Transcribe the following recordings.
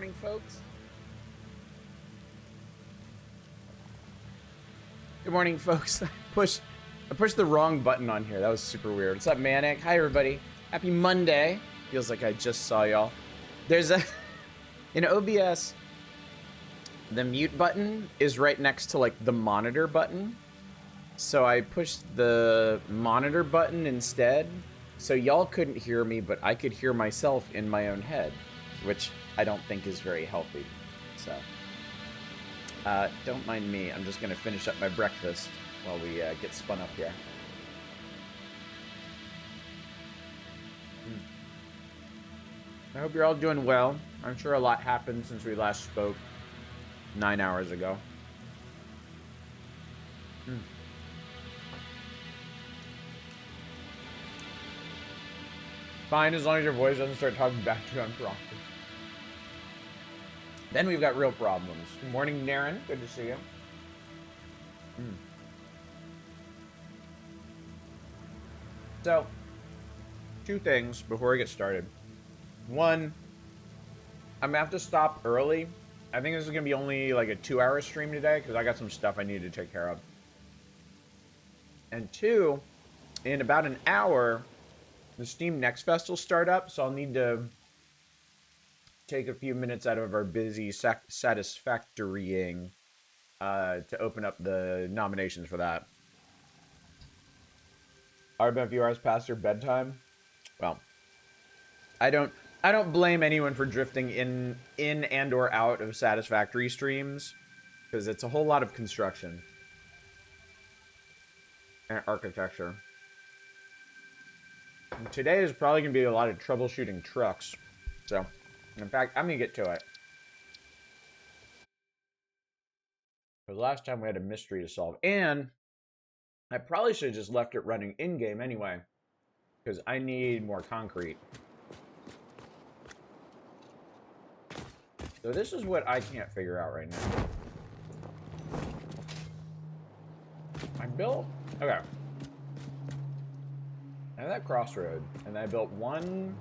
morning, folks. Good morning, folks. I pushed the wrong button on here. That was super weird. What's up, Manic? Hi, everybody. Happy Monday. Feels like I just saw y'all. There's a... In OBS, the mute button is right next to, like, the monitor button. So I pushed the monitor button instead. So y'all couldn't hear me, but I could hear myself in my own head, which I don't think is very healthy. So, don't mind me. I'm just going to finish up my breakfast while we get spun up here. I hope you're all doing well. I'm sure a lot happened since we last spoke 9 hours ago. Fine, as long as your voice doesn't start talking back to you unprompted. Then we've got real problems. Good morning, Naren. Good to see you. So, two things before we get started. One, I'm going to have to stop early. I think this is going to be only like a 2-hour stream today because I got some stuff I need to take care of. And two, in about an hour, the Steam Next Fest will start up, so I'll need to take a few minutes out of our busy Satisfactorying to open up the nominations for that. Are been a few hours past your bedtime? Well, I don't blame anyone for drifting in and or out of Satisfactory streams, because it's a whole lot of construction and architecture. And today is probably going to be a lot of troubleshooting trucks. So, in fact, I'm going to get to it. Because last time we had a mystery to solve. And I probably should have just left it running in-game anyway. Because I need more concrete. So this is what I can't figure out right now. I built... Okay. I have that crossroad. And I built one...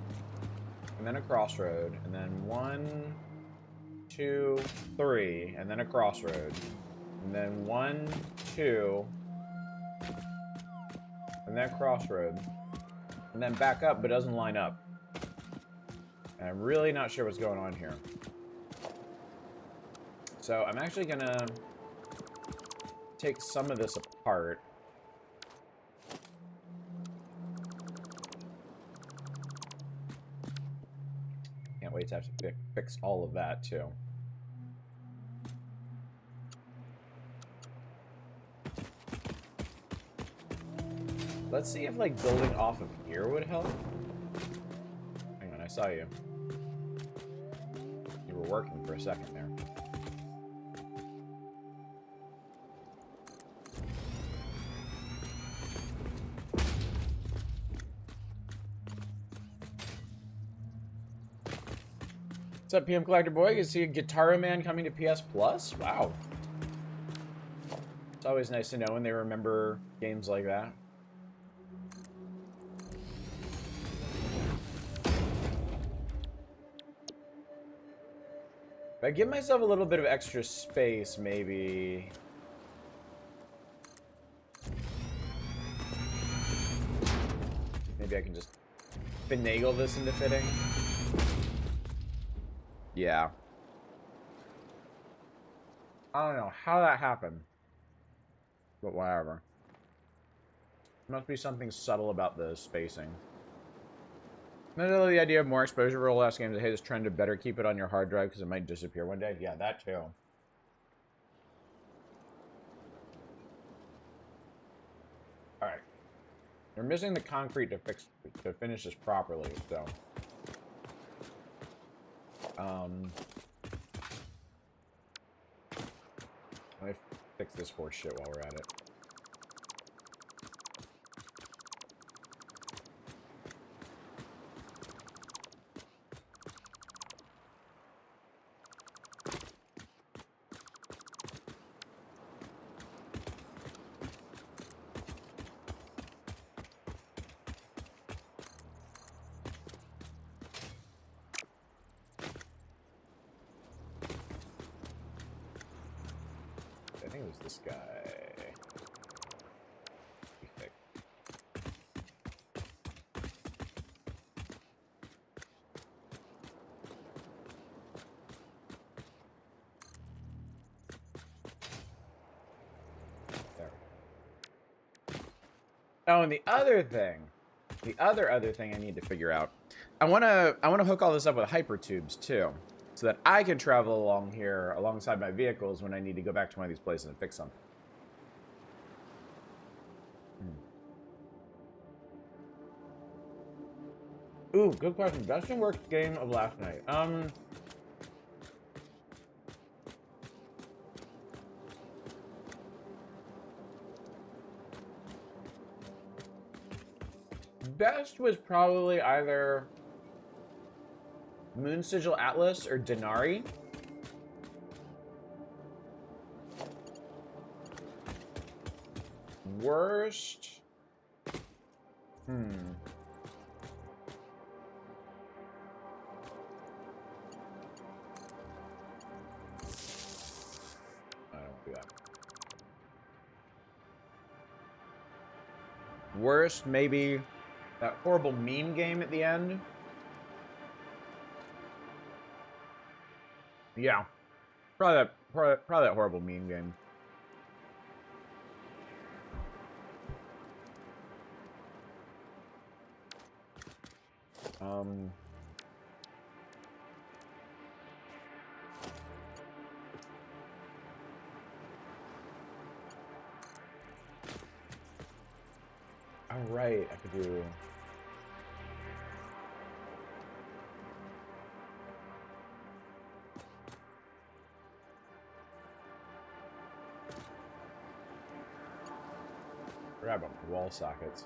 And then a crossroad. And then 1, 2, 3. And then a crossroad. And then 1, 2... And then crossroad. And then back up, but doesn't line up. And I'm really not sure what's going on here. So I'm actually gonna take some of this apart. Can't wait to have to fix all of that too. Let's see if, like, building off of here would help. Hang on, I saw you. You were working for a second there. What's up, PM Collector Boy? You see a Guitar Man coming to PS Plus? Wow. It's always nice to know when they remember games like that. If I give myself a little bit of extra space, maybe... Maybe I can just finagle this into fitting. Yeah. I don't know how that happened. But whatever. There must be something subtle about the spacing. The idea of more exposure for old ass games. I hate this trend to better keep it on your hard drive because it might disappear one day. Yeah, that too. Alright. You're missing the concrete to finish this properly, so. Let me fix this horse shit while we're at it. Oh, and the other thing I need to figure out. I wanna hook all this up with hypertubes too, so that I can travel along here alongside my vehicles when I need to go back to one of these places and fix something. Ooh, good question. Best and worst game of last night. Best was probably either Moon Sigil Atlas or Denari. Worst. I don't do that. Worst, maybe that horrible meme game at the end. Yeah, probably that horrible meme game. All right, I could do. Forgot about wall sockets.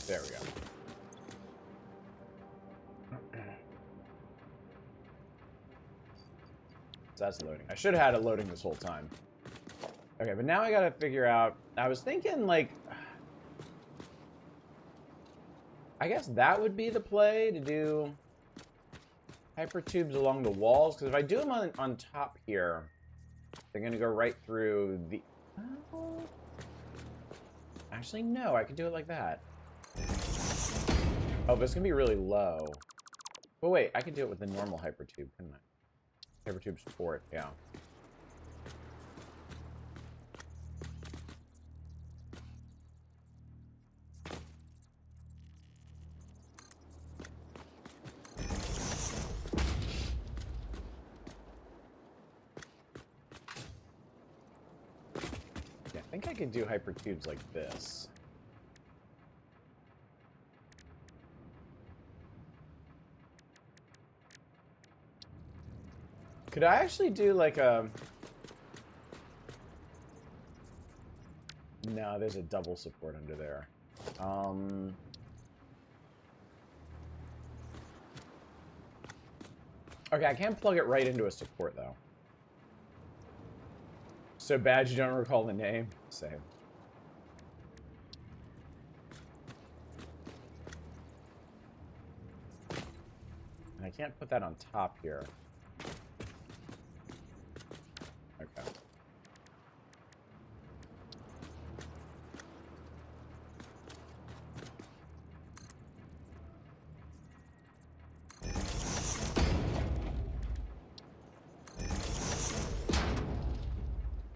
There we go. So that's loading. I should have had it loading this whole time. Okay, but now I gotta figure out. I was thinking, like, I guess that would be the play to do hypertubes along the walls, because if I do them on top here, they're gonna go right through the. Actually, no, I could do it like that. Oh, but it's gonna be really low. But wait, I could do it with the normal hypertube, couldn't I? Hypertube support, yeah. Yeah, I think I could do hypertubes like this. Could I actually do like a... No, there's a double support under there. Okay, I can't plug it right into a support, though. So bad you don't recall the name? Same. And I can't put that on top here. Okay.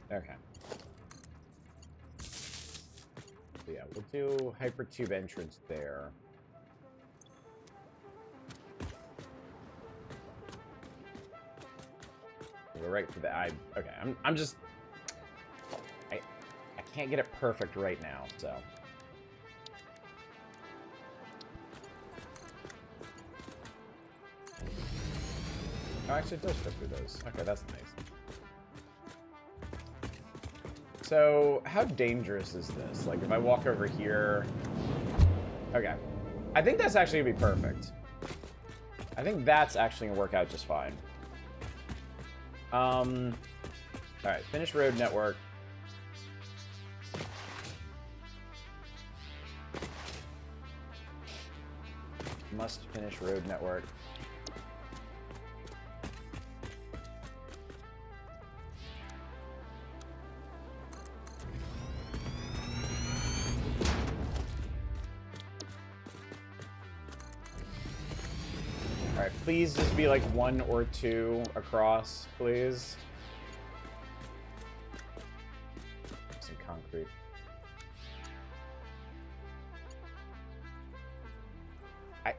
Okay. So yeah, we'll do hypertube entrance there. We're right for the okay, I'm just I can't get it perfect right now, so. Oh, actually it does fit through those. Okay, that's nice. So, how dangerous is this? Like, if I walk over here... Okay. I think that's actually gonna be perfect. I think that's actually gonna work out just fine. Alright, finish road network. Must finish road network. Alright, please just be like 1 or 2 across, please? Some concrete.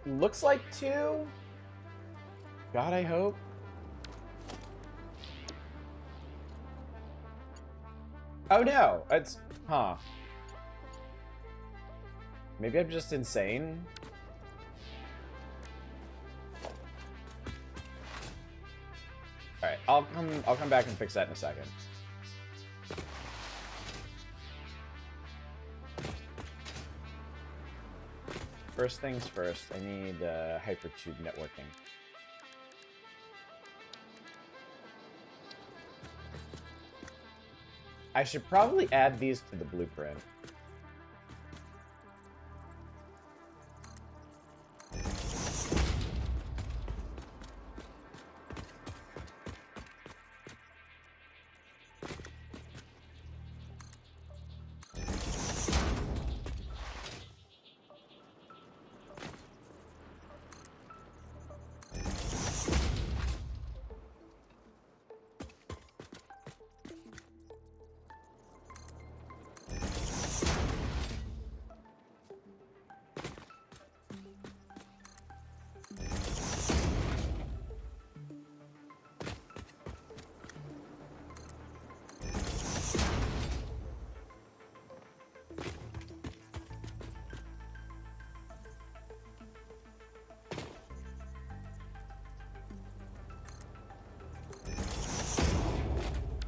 Looks like 2. God, I hope. Oh no, it's, huh. Maybe I'm just insane? Alright, I'll come back and fix that in a second. First things first, I need hypertube networking. I should probably add these to the blueprint.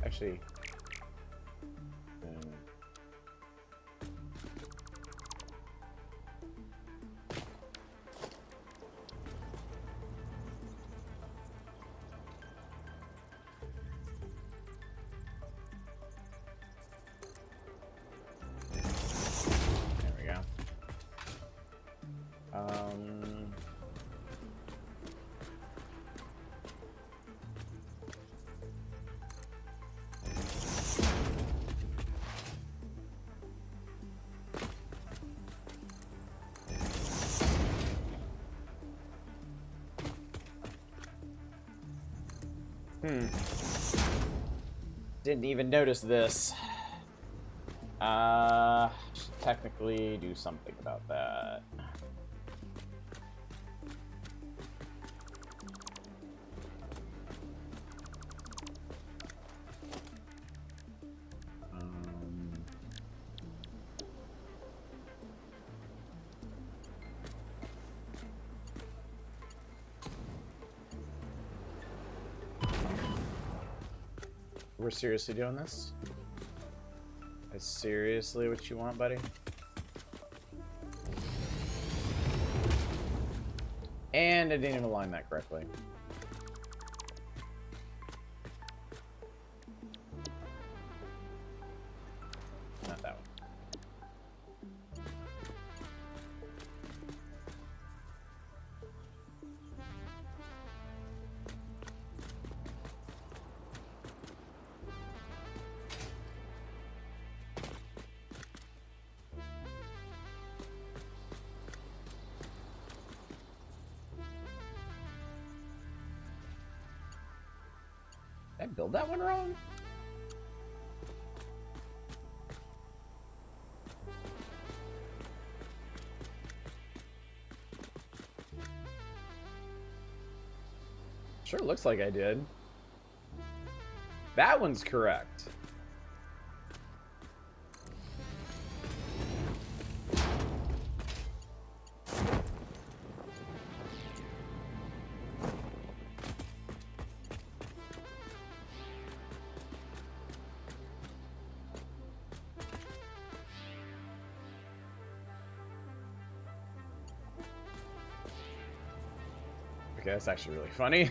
Actually, there we go. Didn't even notice this. Should technically do something about that. We're seriously doing this? Is seriously what you want, buddy? And I didn't even align that correctly. Not that one. Did I build that one wrong? Sure looks like I did. That one's correct. Okay, that's actually really funny.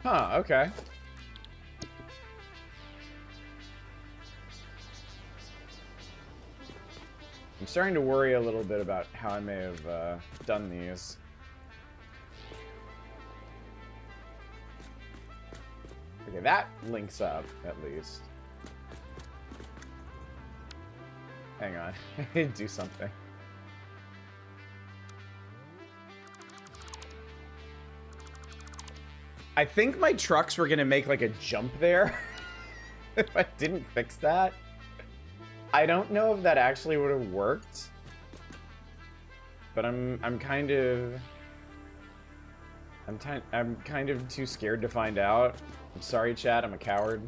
Huh, okay. I'm starting to worry a little bit about how I may have done these. Okay, that links up, at least. Hang on. I need to do something. I think my trucks were gonna make like a jump there if I didn't fix that. I don't know if that actually would have worked, but I'm kind of too scared to find out. I'm sorry, chat. I'm a coward.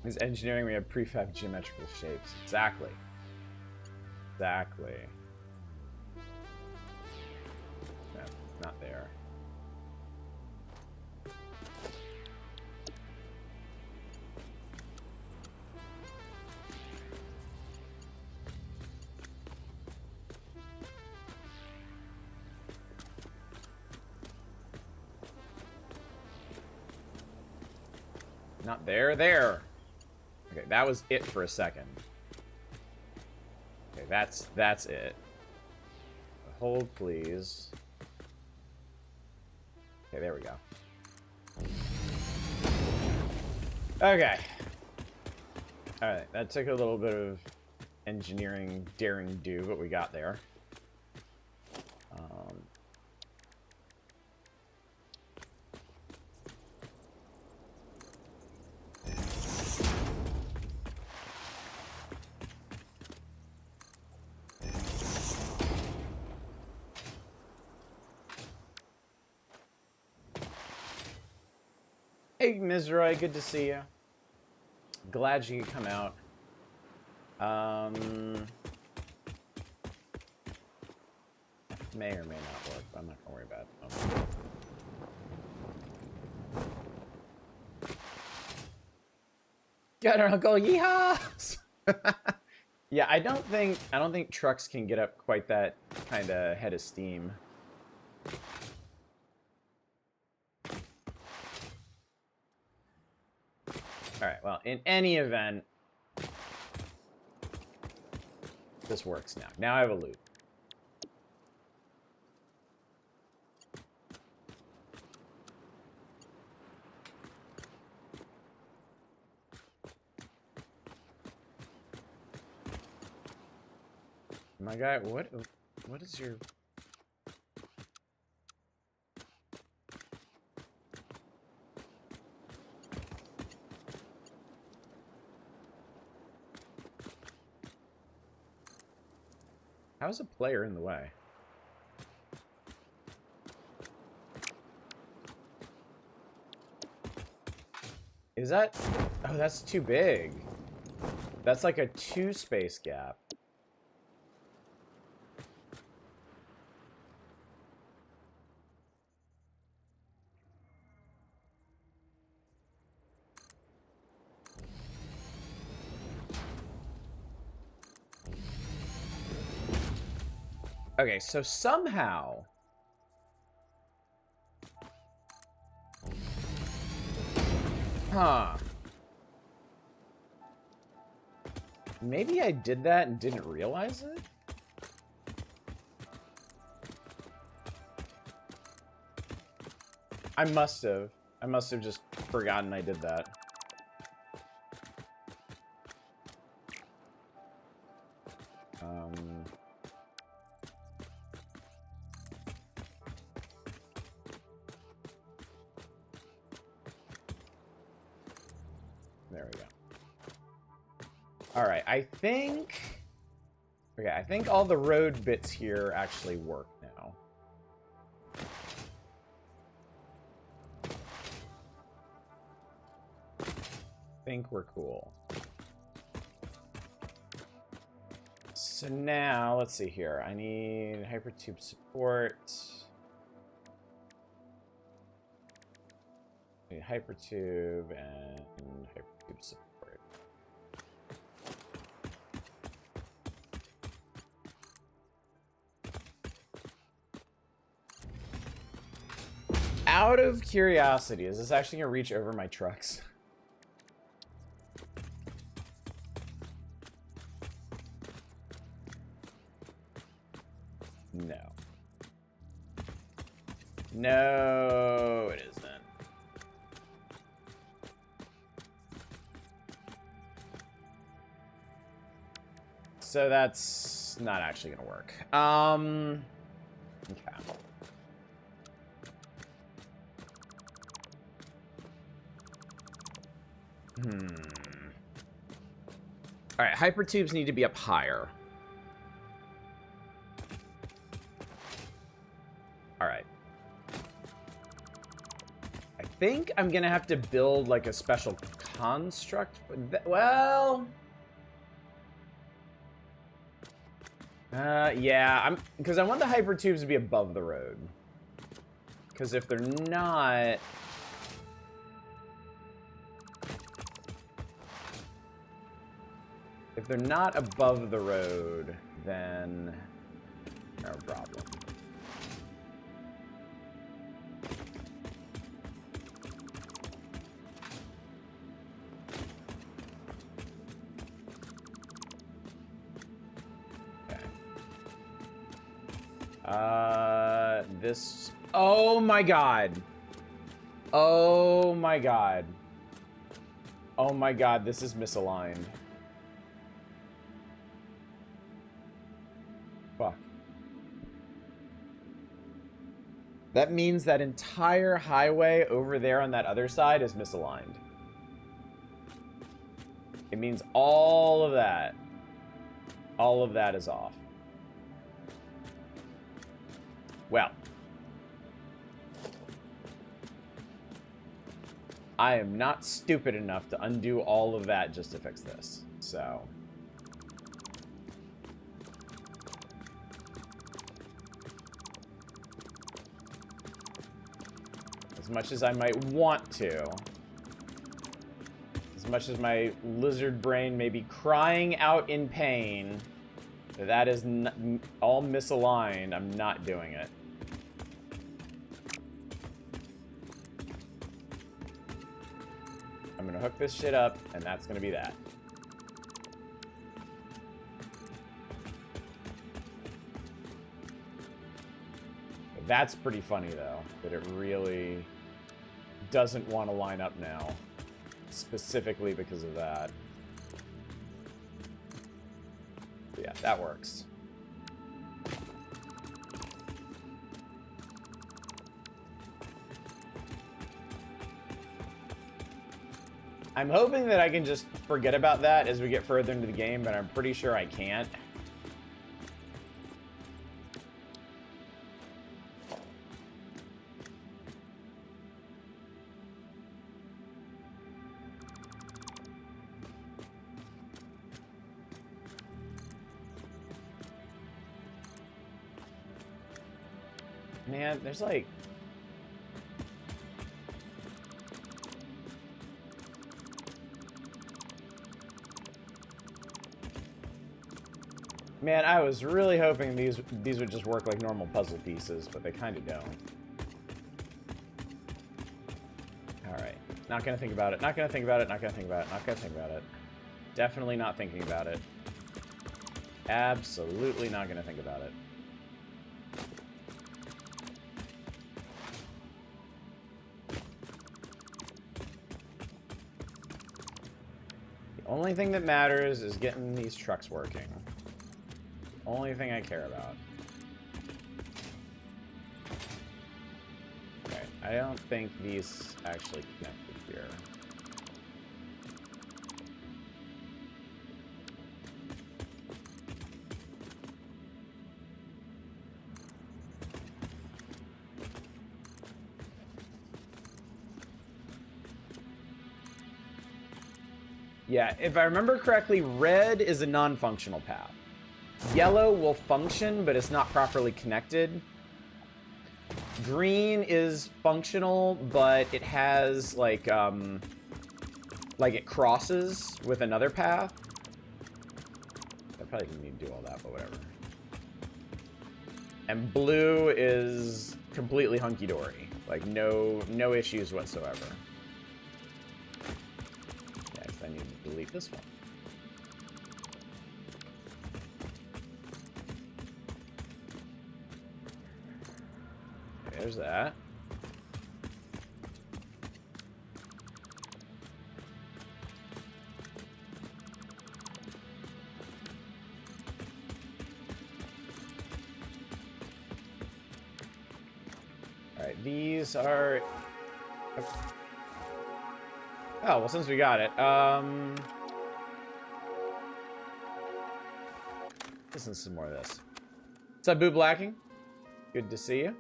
Is engineering, we have prefab geometrical shapes. Exactly. Exactly. No, not there. Not there, there. Okay, that was it for a second. Okay, that's it. Hold, please. Okay, there we go. Okay. Alright, that took a little bit of engineering daring do, but we got there. Hey, Mizroy, good to see you. Glad you could come out. May or may not work, but I'm not gonna worry about it. Got our uncle, yeehaw! Yeah, I don't think trucks can get up quite that kind of head of steam. Alright, well, in any event, this works now. Now I have a loop. My guy, what is your... How's a player in the way? Is that... Oh, that's too big. That's like a 2-space gap. Okay, so somehow... Huh. Maybe I did that and didn't realize it? I must have. I must have just forgotten I did that. There we go. Alright, I think... Okay, I think all the road bits here actually work now. I think we're cool. So now, let's see here. I need hypertube support. I need hypertube and hypertube support. Out of curiosity, is this actually gonna reach over my trucks? No. No, it isn't. So that's not actually gonna work. Okay. All right, hypertubes need to be up higher. All right. I think I'm gonna have to build like a special construct. Well, yeah, because I want the hypertubes to be above the road. Because if they're not, above the road, then no problem. This... Oh my god. Oh my god. Oh my god, this is misaligned. Fuck. That means that entire highway over there on that other side is misaligned. It means all of that is off. Well, I am not stupid enough to undo all of that just to fix this. So, as much as I might want to, as much as my lizard brain may be crying out in pain, that is all misaligned, I'm not doing it. I'm gonna hook this shit up, and that's gonna be that. That's pretty funny, though, that it really doesn't want to line up now, specifically because of that. But yeah, that works. I'm hoping that I can just forget about that as we get further into the game, but I'm pretty sure I can't. Man, there's like... Man, I was really hoping these would just work like normal puzzle pieces, but they kind of don't. Alright. Not gonna think about it. Not gonna think about it. Not gonna think about it. Not gonna think about it. Definitely not thinking about it. Absolutely not gonna think about it. The only thing that matters is getting these trucks working. Only thing I care about. Okay, I don't think these actually connected here. Yeah, if I remember correctly, red is a non-functional path. Yellow will function, but it's not properly connected. Green is functional, but it has, like it crosses with another path. I probably didn't need to do all that, but whatever. And blue is completely hunky-dory. Like, no issues whatsoever. Next, I need to delete this one. There's that. these are... Oh, well, since we got it, listen to some more of this. What's up, Boo Blacking? Good to see you.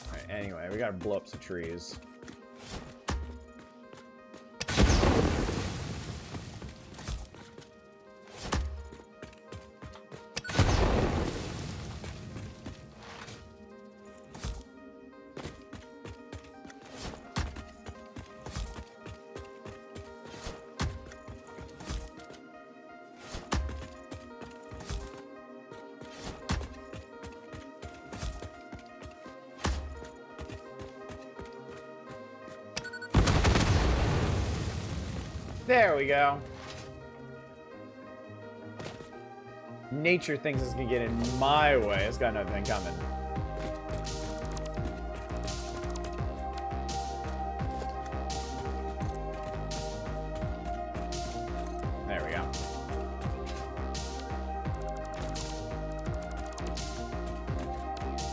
Alright, anyway, we gotta blow up some trees. There we go. Nature thinks it's gonna get in my way. It's got nothing coming. There we go.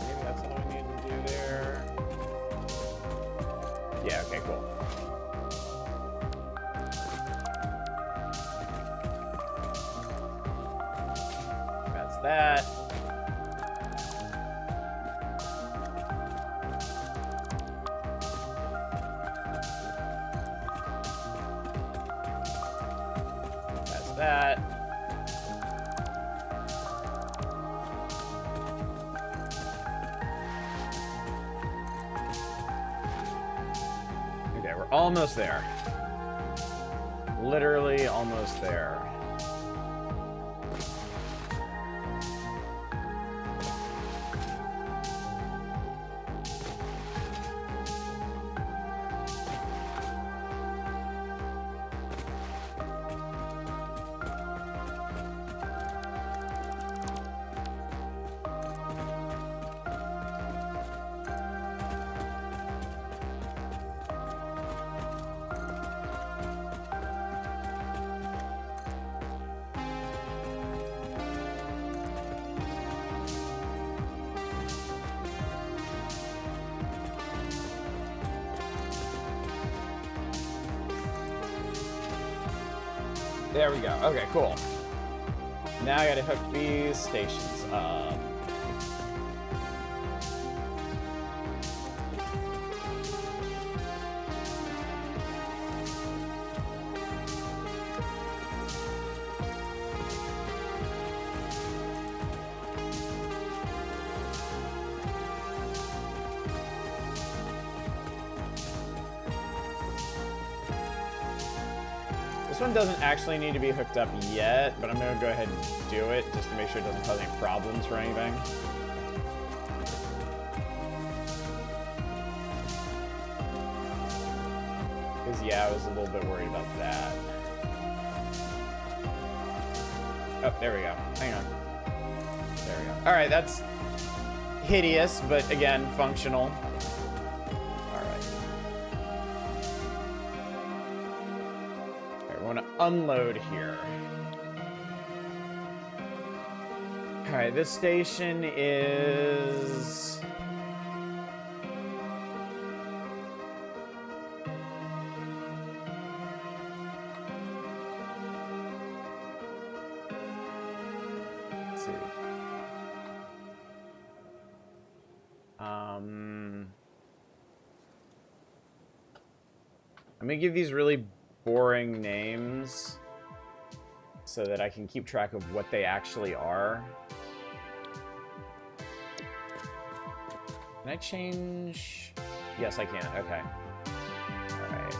Maybe that's all we need to do there. Yeah, okay, cool. That. That's that. Okay, we're almost there. Literally almost there. There we go. Okay, cool. Now I gotta hook these stations up. This one doesn't actually need to be hooked up yet, but I'm going to go ahead and do it just to make sure it doesn't cause any problems for anything. Because, yeah, I was a little bit worried about that. Oh, there we go. Hang on. There we go. Alright, that's hideous, but again, functional. Unload here. Alright, this station is... Let's see. I'm gonna give these really boring names so that I can keep track of what they actually are. Can I change? Yes, I can. Okay. Alright.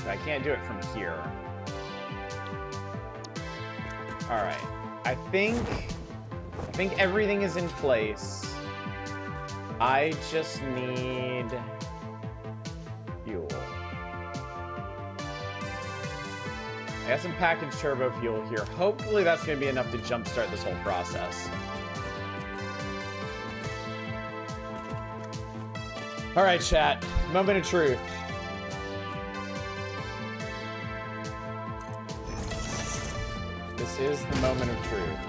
I can't do it from here. Alright. I think everything is in place. I just need fuel. I got some packaged turbo fuel here. Hopefully that's going to be enough to jumpstart this whole process. Alright, chat. Moment of truth. This is the moment of truth.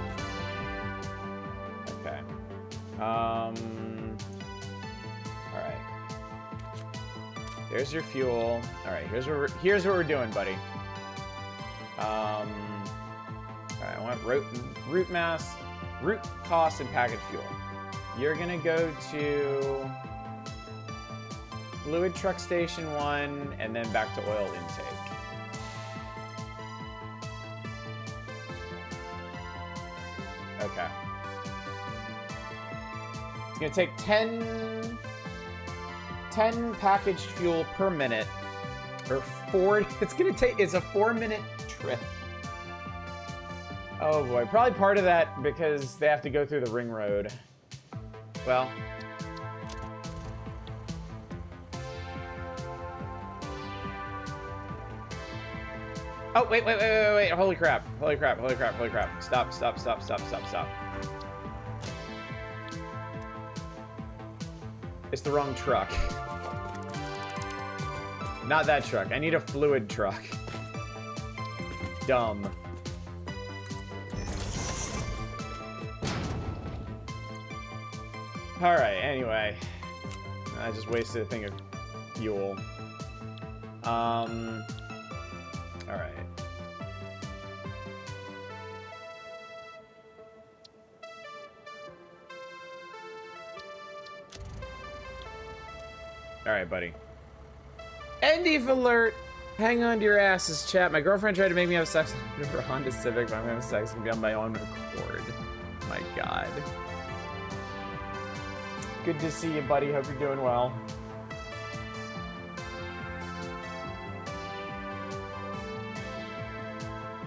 All right. There's your fuel. All right, here's what we're doing, buddy. All right, I want route mass, route cost, and package fuel. You're gonna go to fluid truck station 1, and then back to oil intake. Okay. It's gonna take 10 packaged fuel per minute, or 4. It's a 4-minute trip. Oh boy, probably part of that because they have to go through the ring road. Well. Oh, wait. Holy crap. Stop. It's the wrong truck. Not that truck. I need a fluid truck. Dumb. Alright, anyway. I just wasted a thing of fuel. Alright. Alright, buddy. Endif alert! Hang on to your asses, chat. My girlfriend tried to make me have sex with her Honda Civic, but I'm having sex and be on my own accord. My god. Good to see you, buddy. Hope you're doing well.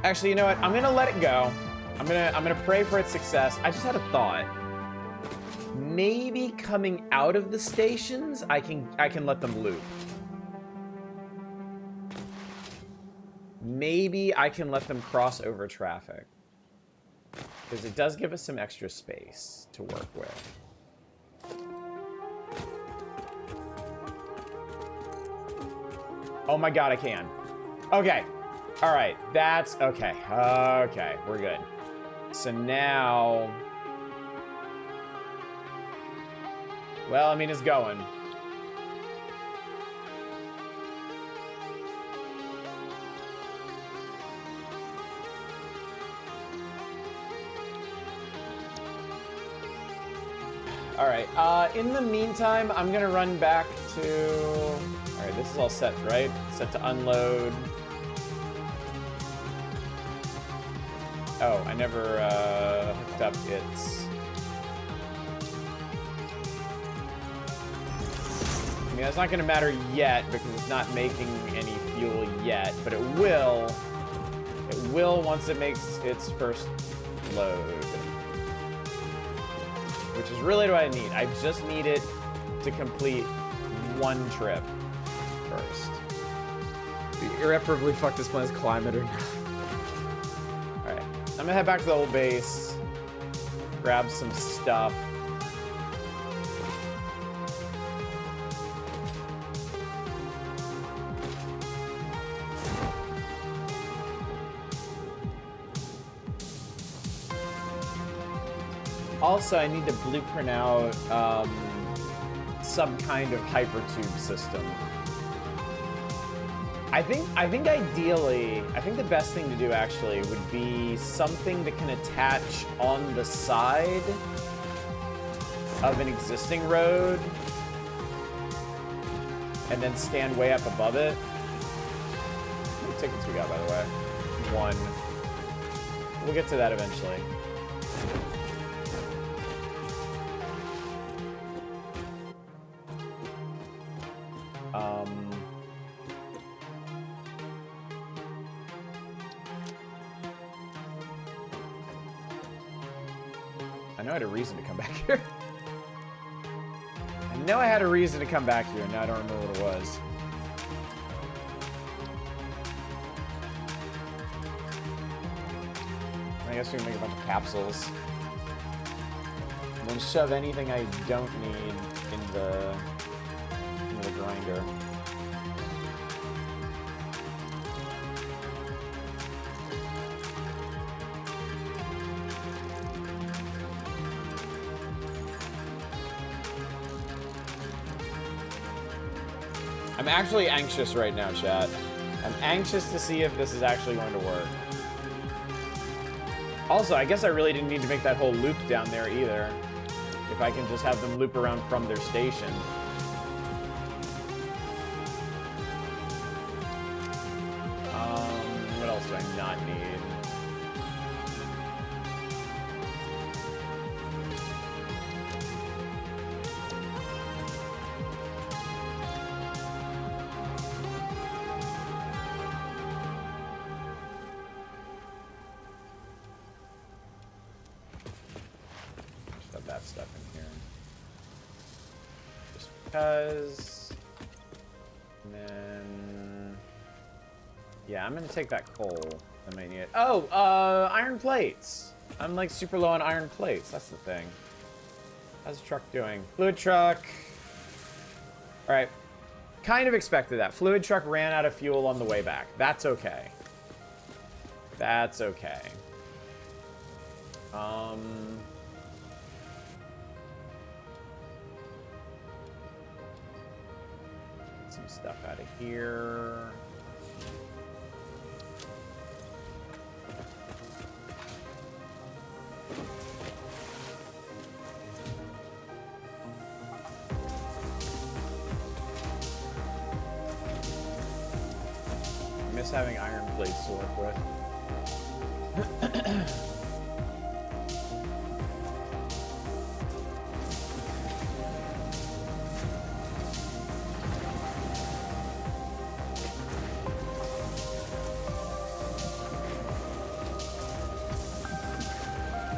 Actually, you know what? I'm gonna let it go. I'm gonna pray for its success. I just had a thought. Maybe coming out of the stations, I can let them loop. Maybe I can let them cross over traffic. Because it does give us some extra space to work with. Oh my god, I can. Okay. Alright, that's... Okay. Okay, we're good. So now... Well, I mean, it's going. Alright, in the meantime, I'm gonna run back to... Alright, this is all set, right? Set to unload. Oh, I never hooked up its... I mean, that's not gonna matter yet because it's not making any fuel yet, but it will. It will once it makes its first load. Which is really what I need. I just need it to complete one trip first. Irreparably fuck this planet's climate or not. Alright. I'm gonna head back to the old base. Grab some stuff. Also, I need to blueprint out some kind of hypertube system. I think ideally, I think the best thing to do actually would be something that can attach on the side of an existing road and then stand way up above it. How many tickets we got, by the way? 1. We'll get to that eventually. I know I had a reason to come back here. I know I had a reason to come back here, and now I don't remember what it was. I guess we can make a bunch of capsules. And then shove anything I don't need into the grinder. I'm actually anxious right now, chat. I'm anxious to see if this is actually going to work. Also, I guess I really didn't need to make that whole loop down there either. If I can just have them loop around from their station. What else do I not need? Stuff in here. Just because. And then. Yeah, I'm gonna take that coal. I might need it. Oh, iron plates. I'm like super low on iron plates. That's the thing. How's the truck doing? Fluid truck. Alright. Kind of expected that. Fluid truck ran out of fuel on the way back. That's okay. That's okay. Some stuff out of here. I miss having iron plates to work with.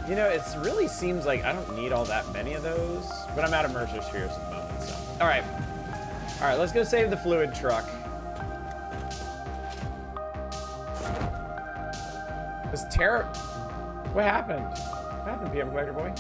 You know, it really seems like I don't need all that many of those, but I'm out of Mercer Spheres at the moment, so. Alright. Alright, let's go save the fluid truck. This terror... What happened? What happened, PM Collector Boy?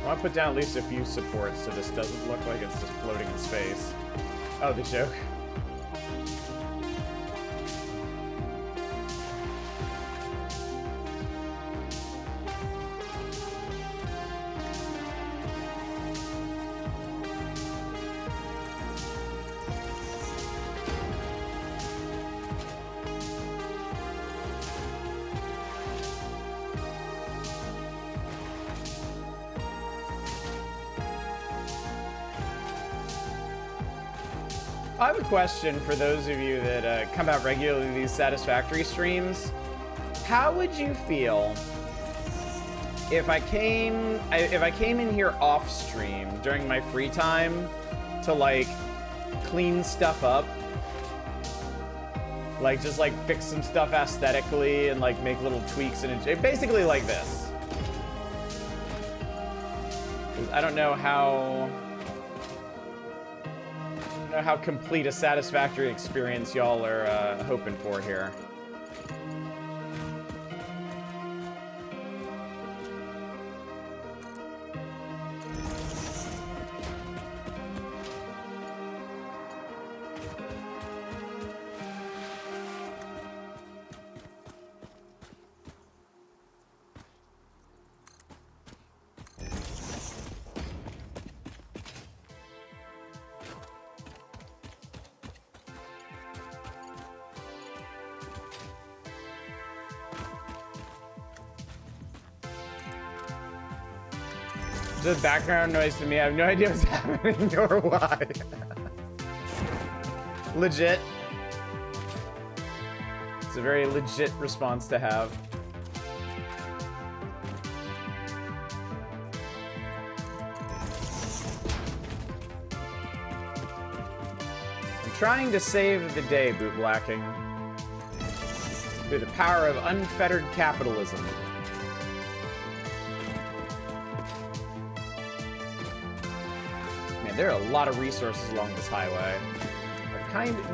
I'll put down at least a few supports so this doesn't look like it's just floating in space. Oh, the joke. I have a question for those of you that come out regularly to these Satisfactory streams. How would you feel if I came in here off stream during my free time to like clean stuff up? Like just like fix some stuff aesthetically and like make little tweaks and basically like this. 'Cause I don't know how complete a Satisfactory experience y'all are hoping for here. Just background noise to me. I have no idea what's happening or why. Legit. It's a very legit response to have. I'm trying to save the day, bootblacking. Through the power of unfettered capitalism. Man, there are a lot of resources along this highway.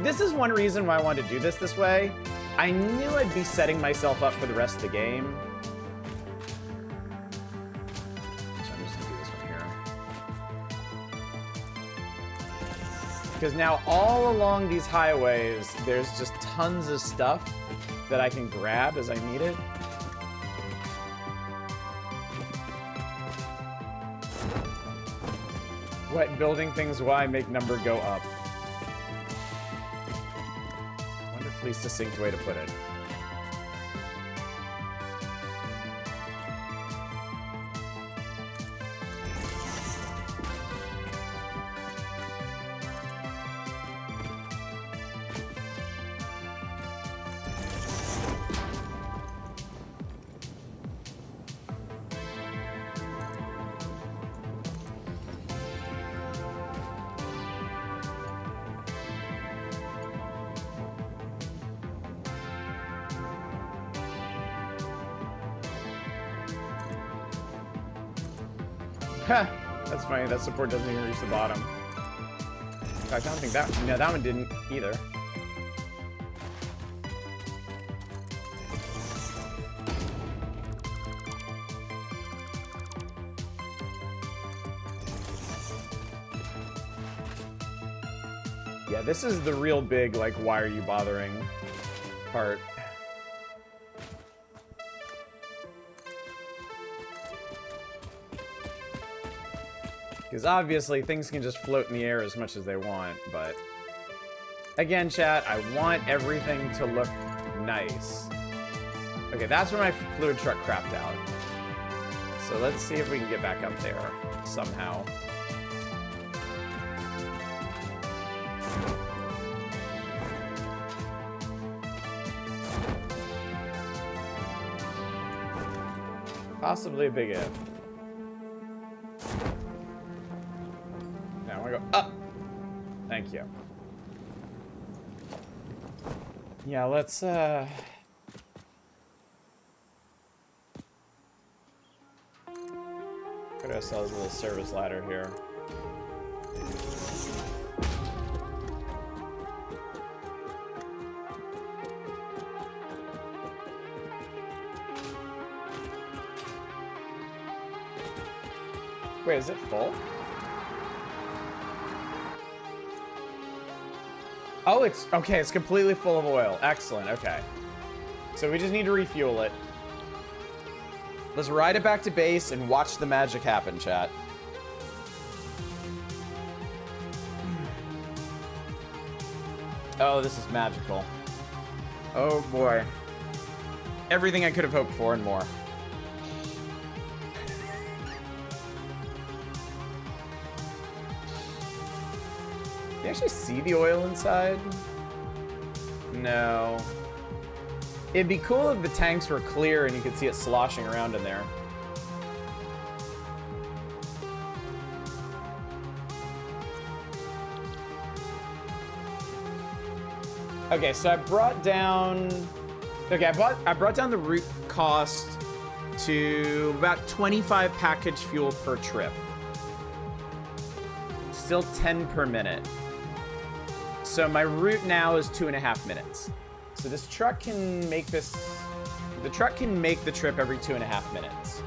This is one reason why I wanted to do this way. I knew I'd be setting myself up for the rest of the game. So I'm just gonna do this one here. Because now all along these highways, there's just tons of stuff that I can grab as I need it. What building things why make number go up? Wonderfully succinct way to put it. That's funny, that support doesn't even reach the bottom. In fact, I don't think that... No, that one didn't either. Yeah, this is the real big, like, why are you bothering part. Because obviously things can just float in the air as much as they want, but... Again, chat, I want everything to look nice. Okay, that's where my fluid truck crapped out. So let's see if we can get back up there somehow. Possibly a big if. Now I want to go up. Thank you. Yeah, let's put ourselves a little service ladder here. Wait, is it full? Oh, it's... Okay, it's completely full of oil. Excellent, okay. So we just need to refuel it. Let's ride it back to base and watch the magic happen, chat. Oh, this is magical. Oh, boy. Everything I could have hoped for and more. Can you actually see the oil inside? No. It'd be cool if the tanks were clear and you could see it sloshing around in there. Okay, so I brought down... Okay, I brought down the route cost to about 25 package fuel per trip. Still 10 per minute. So my route now is 2.5 minutes. So this truck can make this... The truck can make the trip every 2.5 minutes.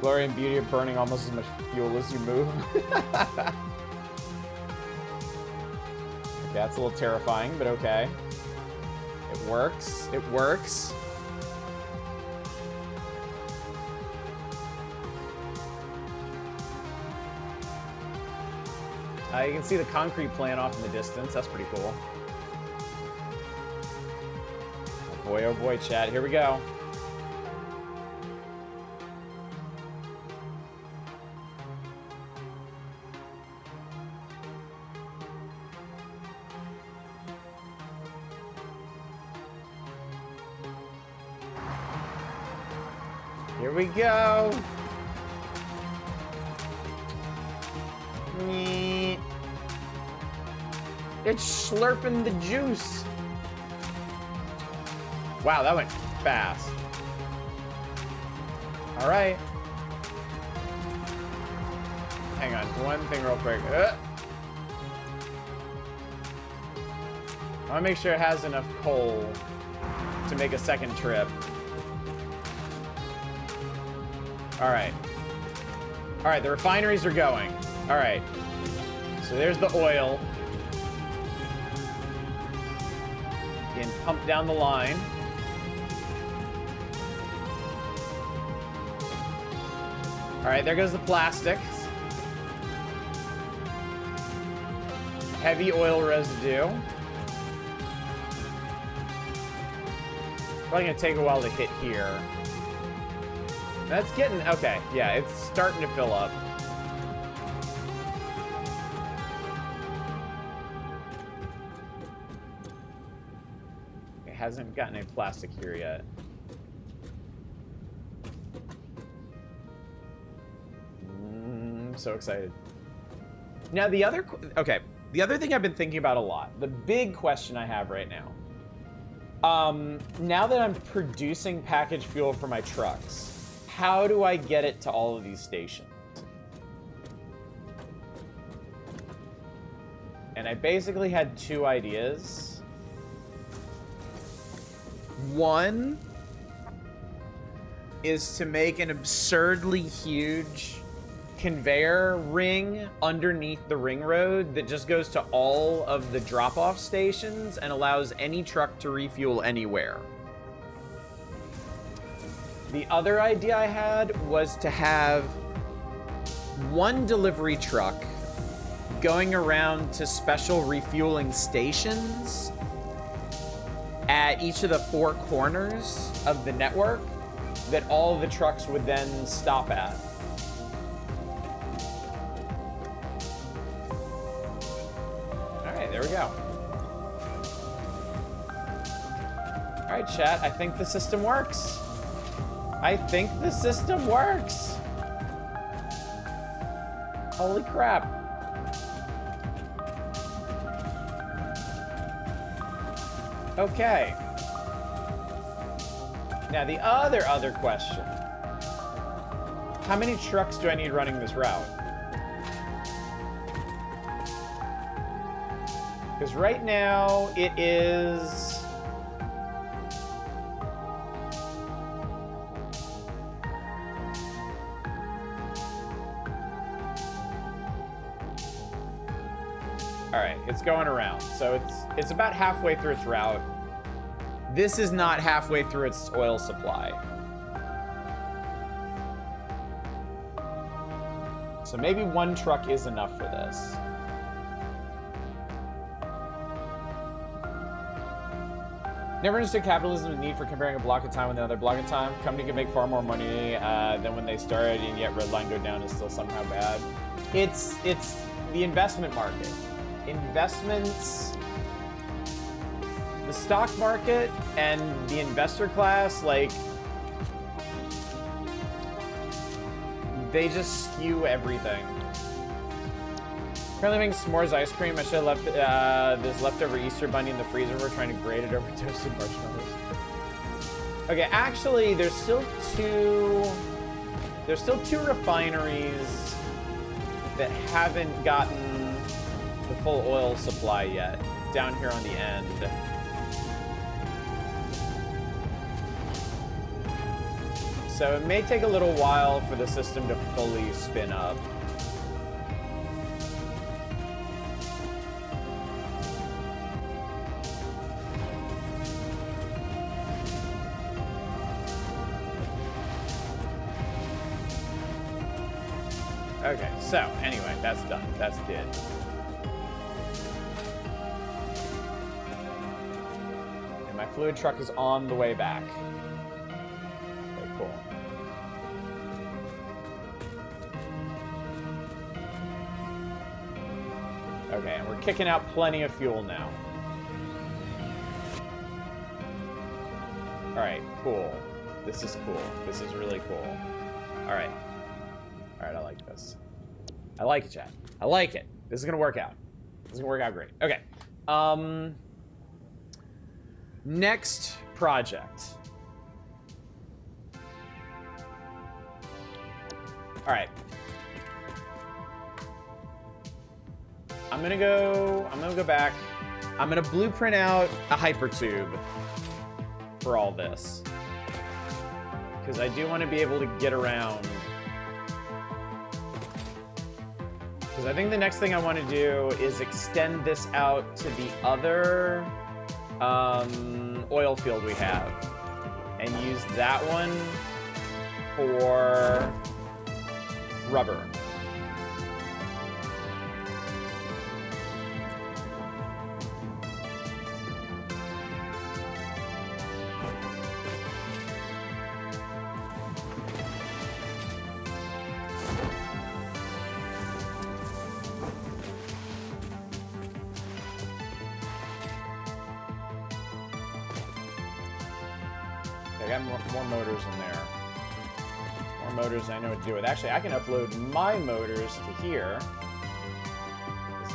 Glory and beauty of burning almost as much fuel as you move. Okay, that's a little terrifying, but okay. It works. It works. You can see the concrete plant off in the distance. That's pretty cool. Oh boy, chat. Here we go. Here we go. Neat. It's slurping the juice. Wow, that went fast. All right. Hang on, one thing real quick. I want to make sure it has enough coal to make a second trip. All right. All right, the refineries are going. All right. So there's the oil. Being pumped down the line. All right, there goes the plastics. Heavy oil residue. Probably gonna take a while to hit here. That's getting, okay, yeah, it's starting to fill up. It hasn't gotten any plastic here yet. I'm so excited. Now the other, okay, the other thing I've been thinking about a lot, the big question I have right now, now that I'm producing packaged fuel for my trucks, how do I get it to all of these stations? And I basically had two ideas. One is to make an absurdly huge conveyor ring underneath the ring road that just goes to all of the drop-off stations and allows any truck to refuel anywhere. The other idea I had was to have one delivery truck going around to special refueling stations at each of the four corners of the network that all of the trucks would then stop at. All right, there we go. All right, chat, I think the system works. I think the system works. Holy crap. Okay. Now the other question. How many trucks do I need running this route? Because right now it is... All right, it's going around. So it's about halfway through its route. This is not halfway through its oil supply. So maybe one truck is enough for this. Never understood capitalism and the need for comparing a block of time with another block of time. Company can make far more money than when they started, and yet red line go down is still somehow bad. It's the investment market. Investments, the stock market and the investor class, like, they just skew everything. Currently making s'mores ice cream. I should have left this leftover Easter bunny in the freezer. We're trying to grate it over toasted marshmallows. Okay, actually, there's still two refineries that haven't gotten the full oil supply yet, down here on the end. So it may take a little while for the system to fully spin up. Okay, so anyway, that's done. That's did. My fluid truck is on the way back. Okay, cool. Okay, and we're kicking out plenty of fuel now. Alright, cool. This is cool. This is really cool. All right. All right, I like this. I like it, chat. I like it. This is gonna work out. This is gonna work out great. Okay. Next project. All right. I'm gonna go back. I'm gonna blueprint out a hypertube for all this. Because I do want to be able to get around. Because I think the next thing I want to do is extend this out to the other oil field we have. And use that one for rubber. I got more motors in there. More motors I know what to do with. Actually, I can upload my motors to here.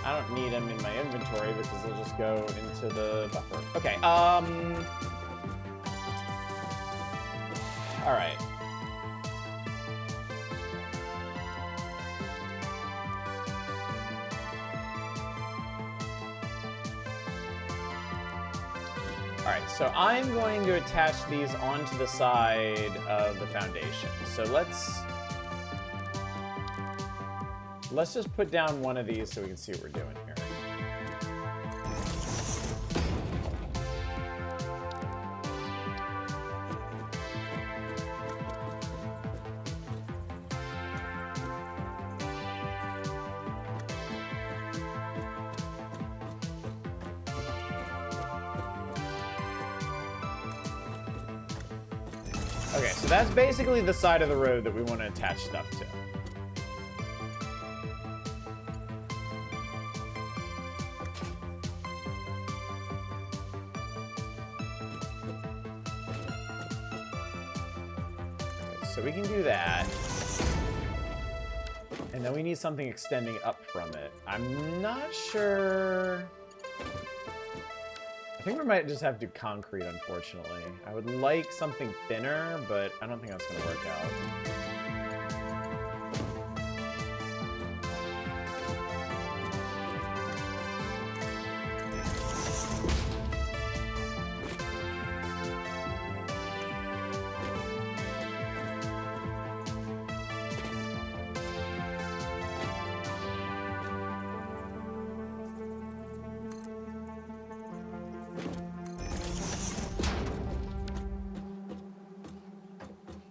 I don't need them in my inventory because they'll just go into the buffer. Okay, all right. Alright, so I'm going to attach these onto the side of the foundation. So let's just put down one of these so we can see what we're doing here. Okay, so that's basically the side of the road that we want to attach stuff to. Okay, so we can do that. And then we need something extending up from it. I'm not sure... I think we might just have to do concrete, unfortunately. I would like something thinner, but I don't think that's going to work out.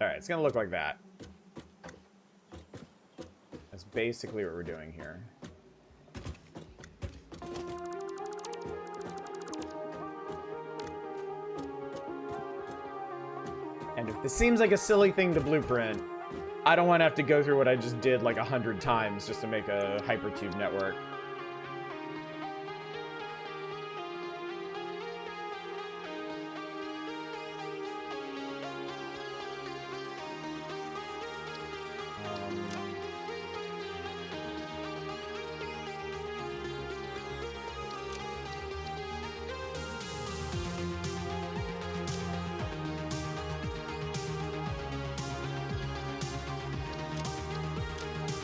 Alright, it's gonna look like that. That's basically what we're doing here. And if this seems like a silly thing to blueprint, I don't want to have to go through what I just did like 100 times just to make a hypertube network.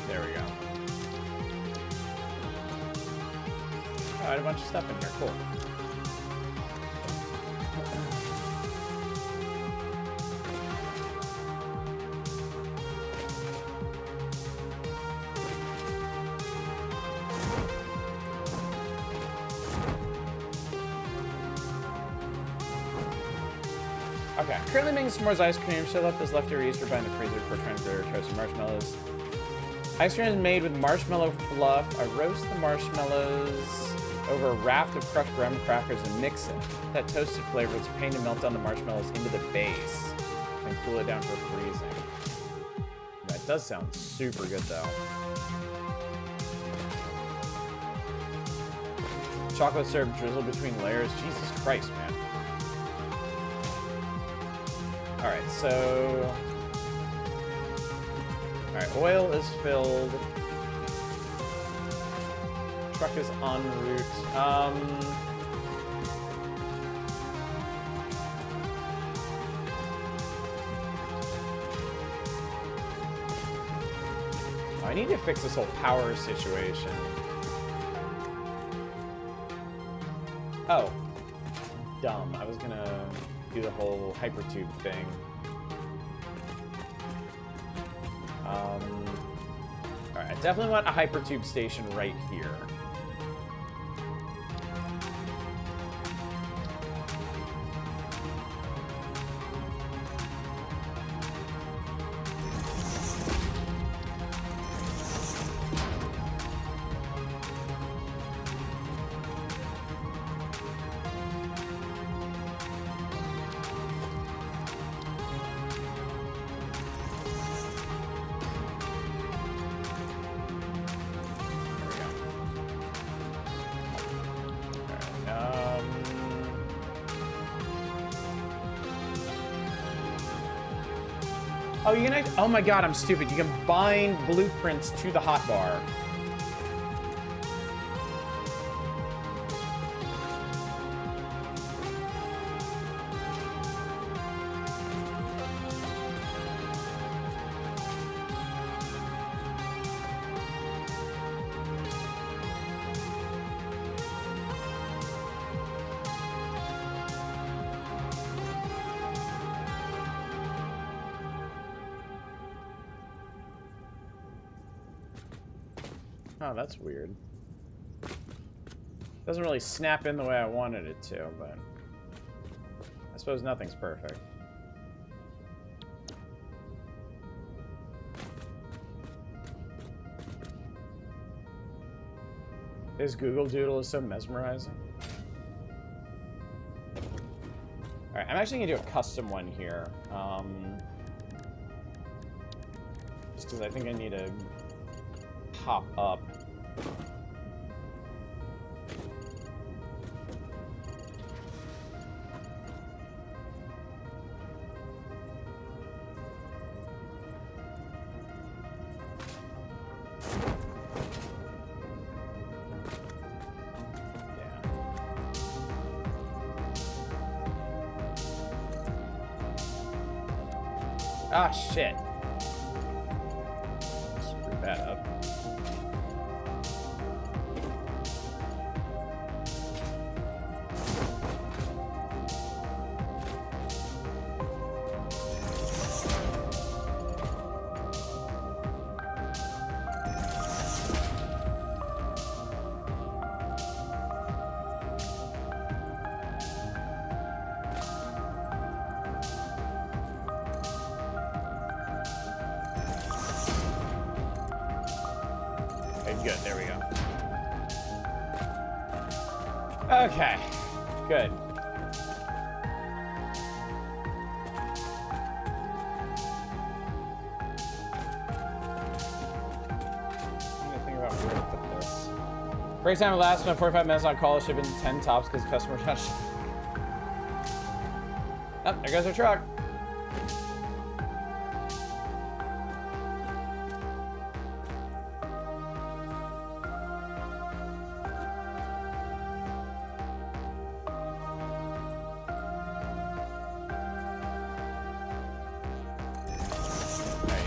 There we go. Oh, I had a bunch of stuff in here. Cool. Okay. Currently making s'mores ice cream. So left this leftover Easter by in the freezer for trying to toast some marshmallows. Ice cream is made with marshmallow fluff. I roast the marshmallows over a raft of crushed graham crackers and mix it. That toasted flavor is a pain to melt down the marshmallows into the base and cool it down for freezing. That does sound super good, though. Chocolate syrup drizzled between layers. Jesus Christ, man. Alright, so... Alright, oil is filled. Truck is en route. I need to fix this whole power situation. Oh. Dumb. I was gonna do the whole hypertube thing. Alright, I definitely want a hypertube station right here. Oh, you can. Oh my God, I'm stupid. You can bind blueprints to the hotbar. Oh, that's weird. Doesn't really snap in the way I wanted it to, but I suppose nothing's perfect. His Google Doodle is so mesmerizing. Alright, I'm actually gonna do a custom one here. Just because I think I need to pop up. Ah, shit. Screw that up. Good, there we go. Okay, good. I'm gonna think about where to put this. Break time will last about 45 minutes on call, shipping 10 tops because customers not shipping. Oh, there goes our truck.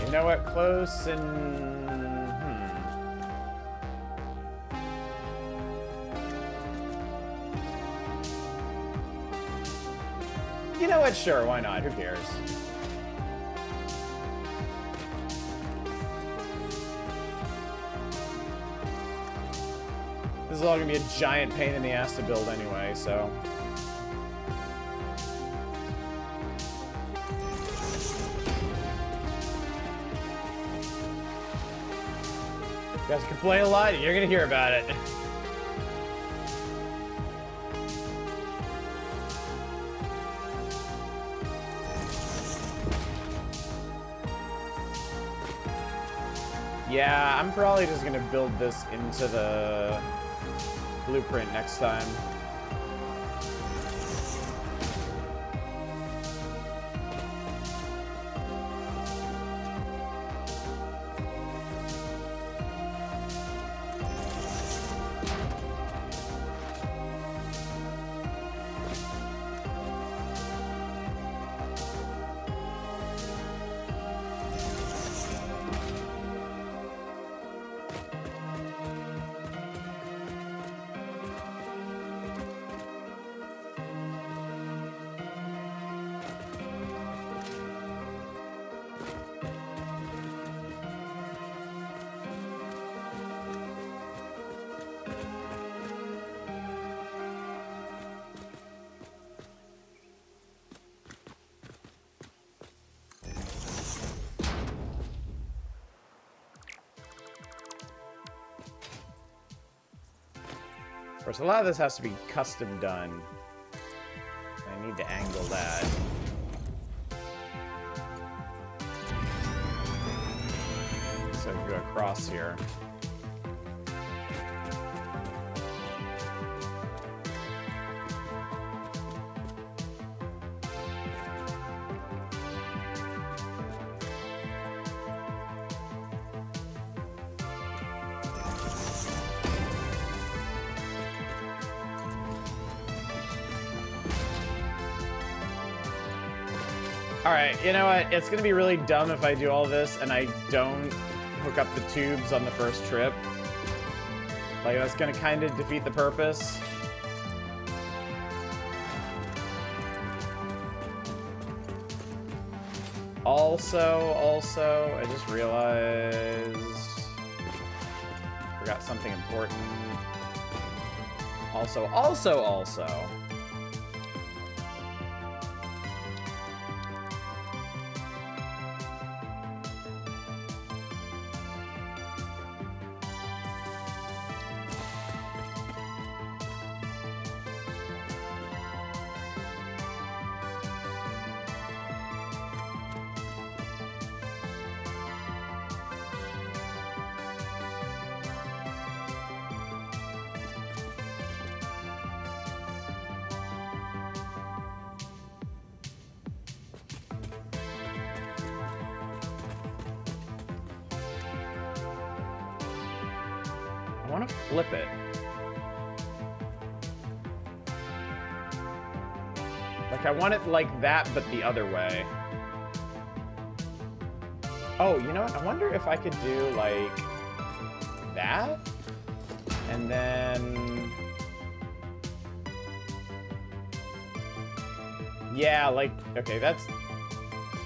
You know what? Close and... You know what? Sure, why not? Who cares? This is all gonna be a giant pain in the ass to build anyway, so... You guys complain a lot, you're gonna hear about it. Yeah, I'm probably just gonna build this into the blueprint next time. Of course, a lot of this has to be custom done. I need to angle that. So go across here. Alright, you know what? It's gonna be really dumb if I do all this and I don't hook up the tubes on the first trip. Like, that's gonna kind of defeat the purpose. Also, I just realized... Forgot something important. Also... I want to flip it. Like, I want it like that, but the other way. Oh, you know what? I wonder if I could do, like, that? And then... Yeah, like, okay, that's...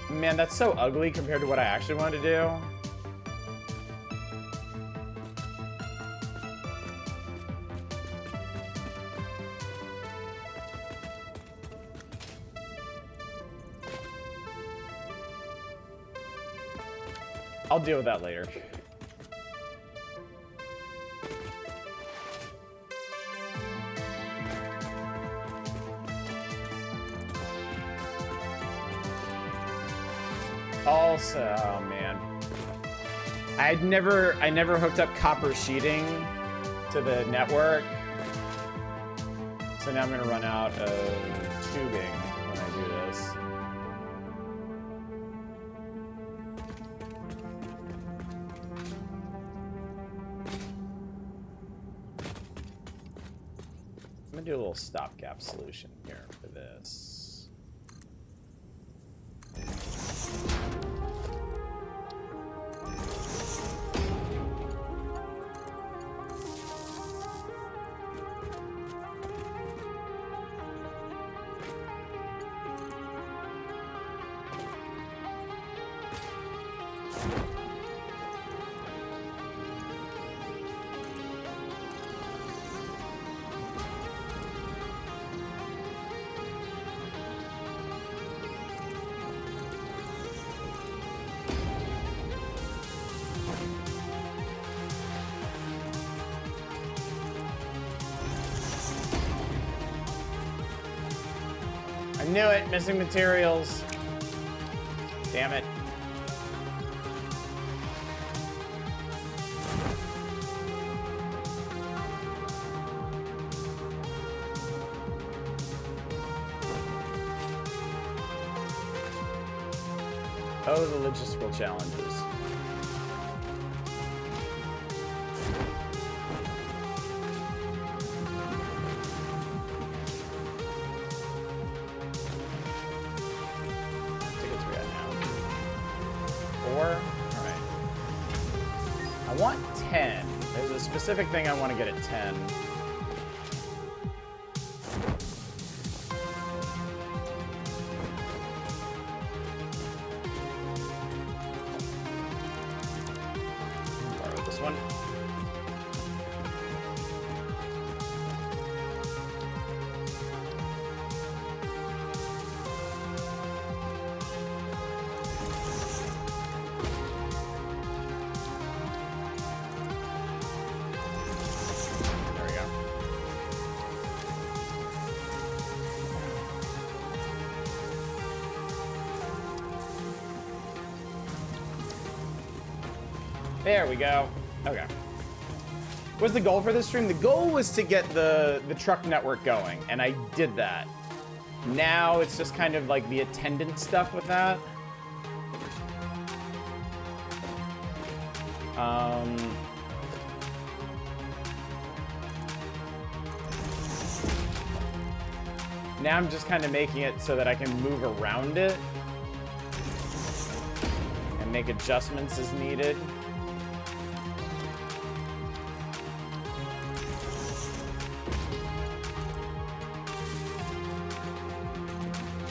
Man, that's so ugly compared to what I actually wanted to do. I'll deal with that later. Also, oh man, I never hooked up copper sheeting to the network, so now I'm gonna run out of tubing when I do this. I'm gonna do a little stopgap solution here for this. I knew it! Missing materials. Damn it. Oh, the logistical challenges. Specific thing I want to get at 10. Borrow this one. There we go. There we go. Okay. What's the goal for this stream? The goal was to get the truck network going, and I did that. Now it's just kind of like the attendant stuff with that. Now I'm just kind of making it so that I can move around it and make adjustments as needed.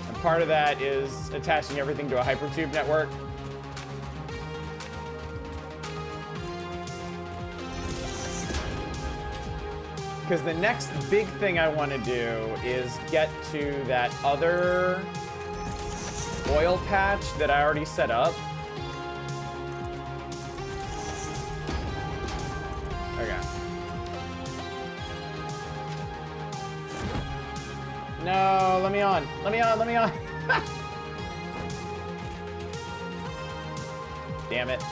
And part of that is attaching everything to a hypertube network. Because the next big thing I want to do is get to that other oil patch that I already set up. Okay. No, let me on. Let me on, let me on. Damn it.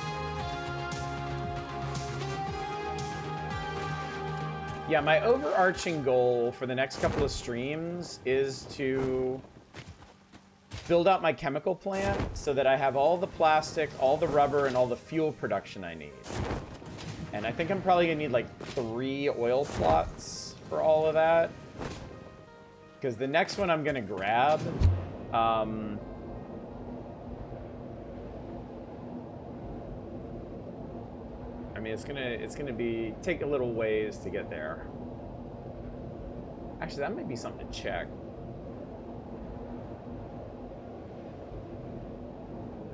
Yeah, my overarching goal for the next couple of streams is to build out my chemical plant so that I have all the plastic, all the rubber, and all the fuel production I need. And I think I'm probably gonna need like 3 oil plots for all of that. Because the next one I'm gonna grab, I mean, it's gonna be take a little ways to get there. Actually, that might be something to check.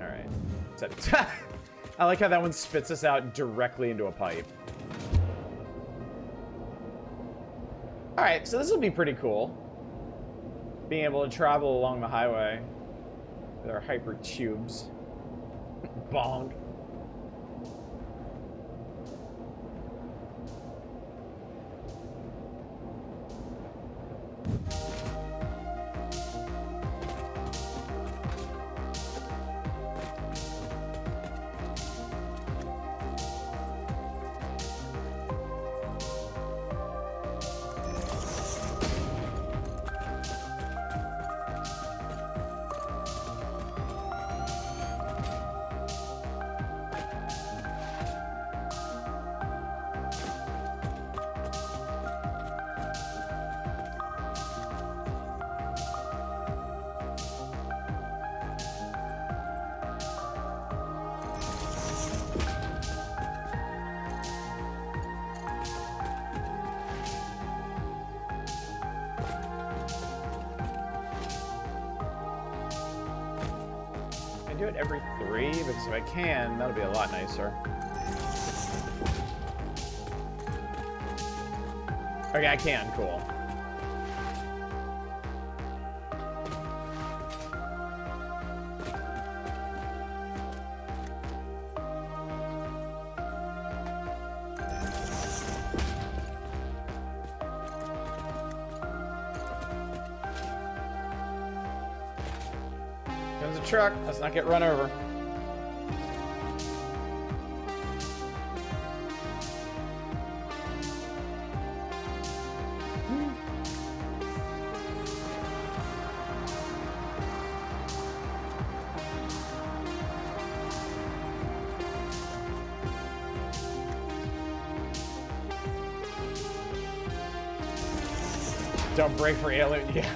All right. I like how that one spits us out directly into a pipe. All right, so this will be pretty cool. Being able to travel along the highway with our hyper tubes. Bonk. Do it every 3, because if I can, that'll be a lot nicer. Okay, I can. Cool. Truck. Let's not get run over. Don't break for alien. Yeah.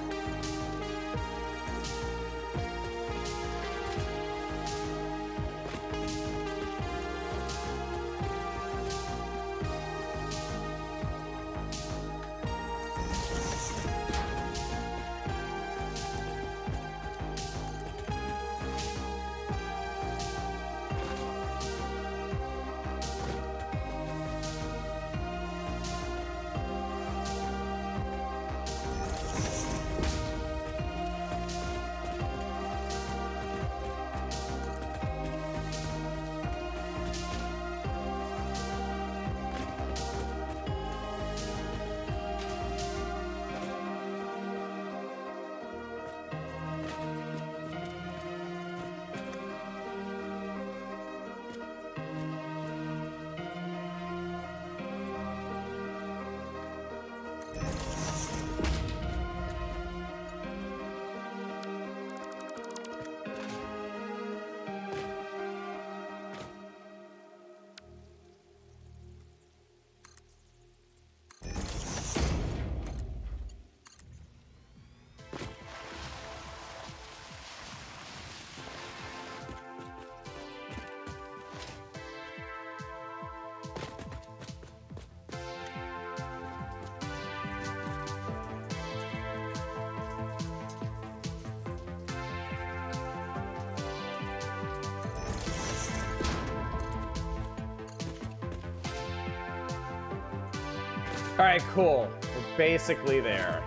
All right, cool. We're basically there.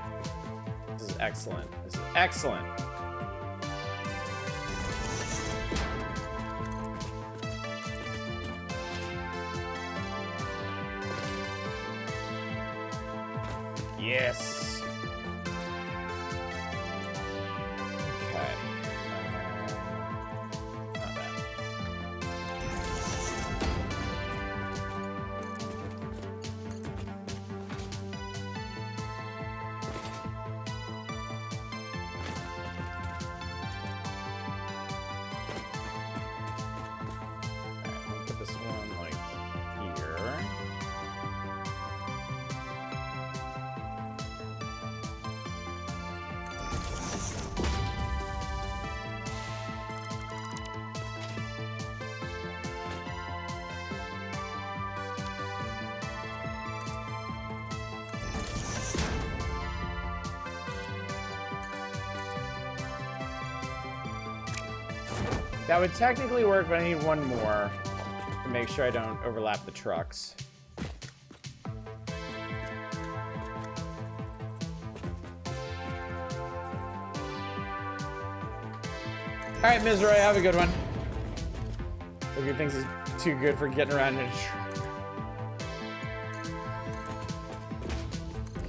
This is excellent. This is excellent. Yes. Okay. Not bad. Put this one like here. That would technically work, but I need one more to make sure I don't overlap the trucks. All right, Ms. Roy, have a good one. Look, he thinks he's too good for getting around in a truck.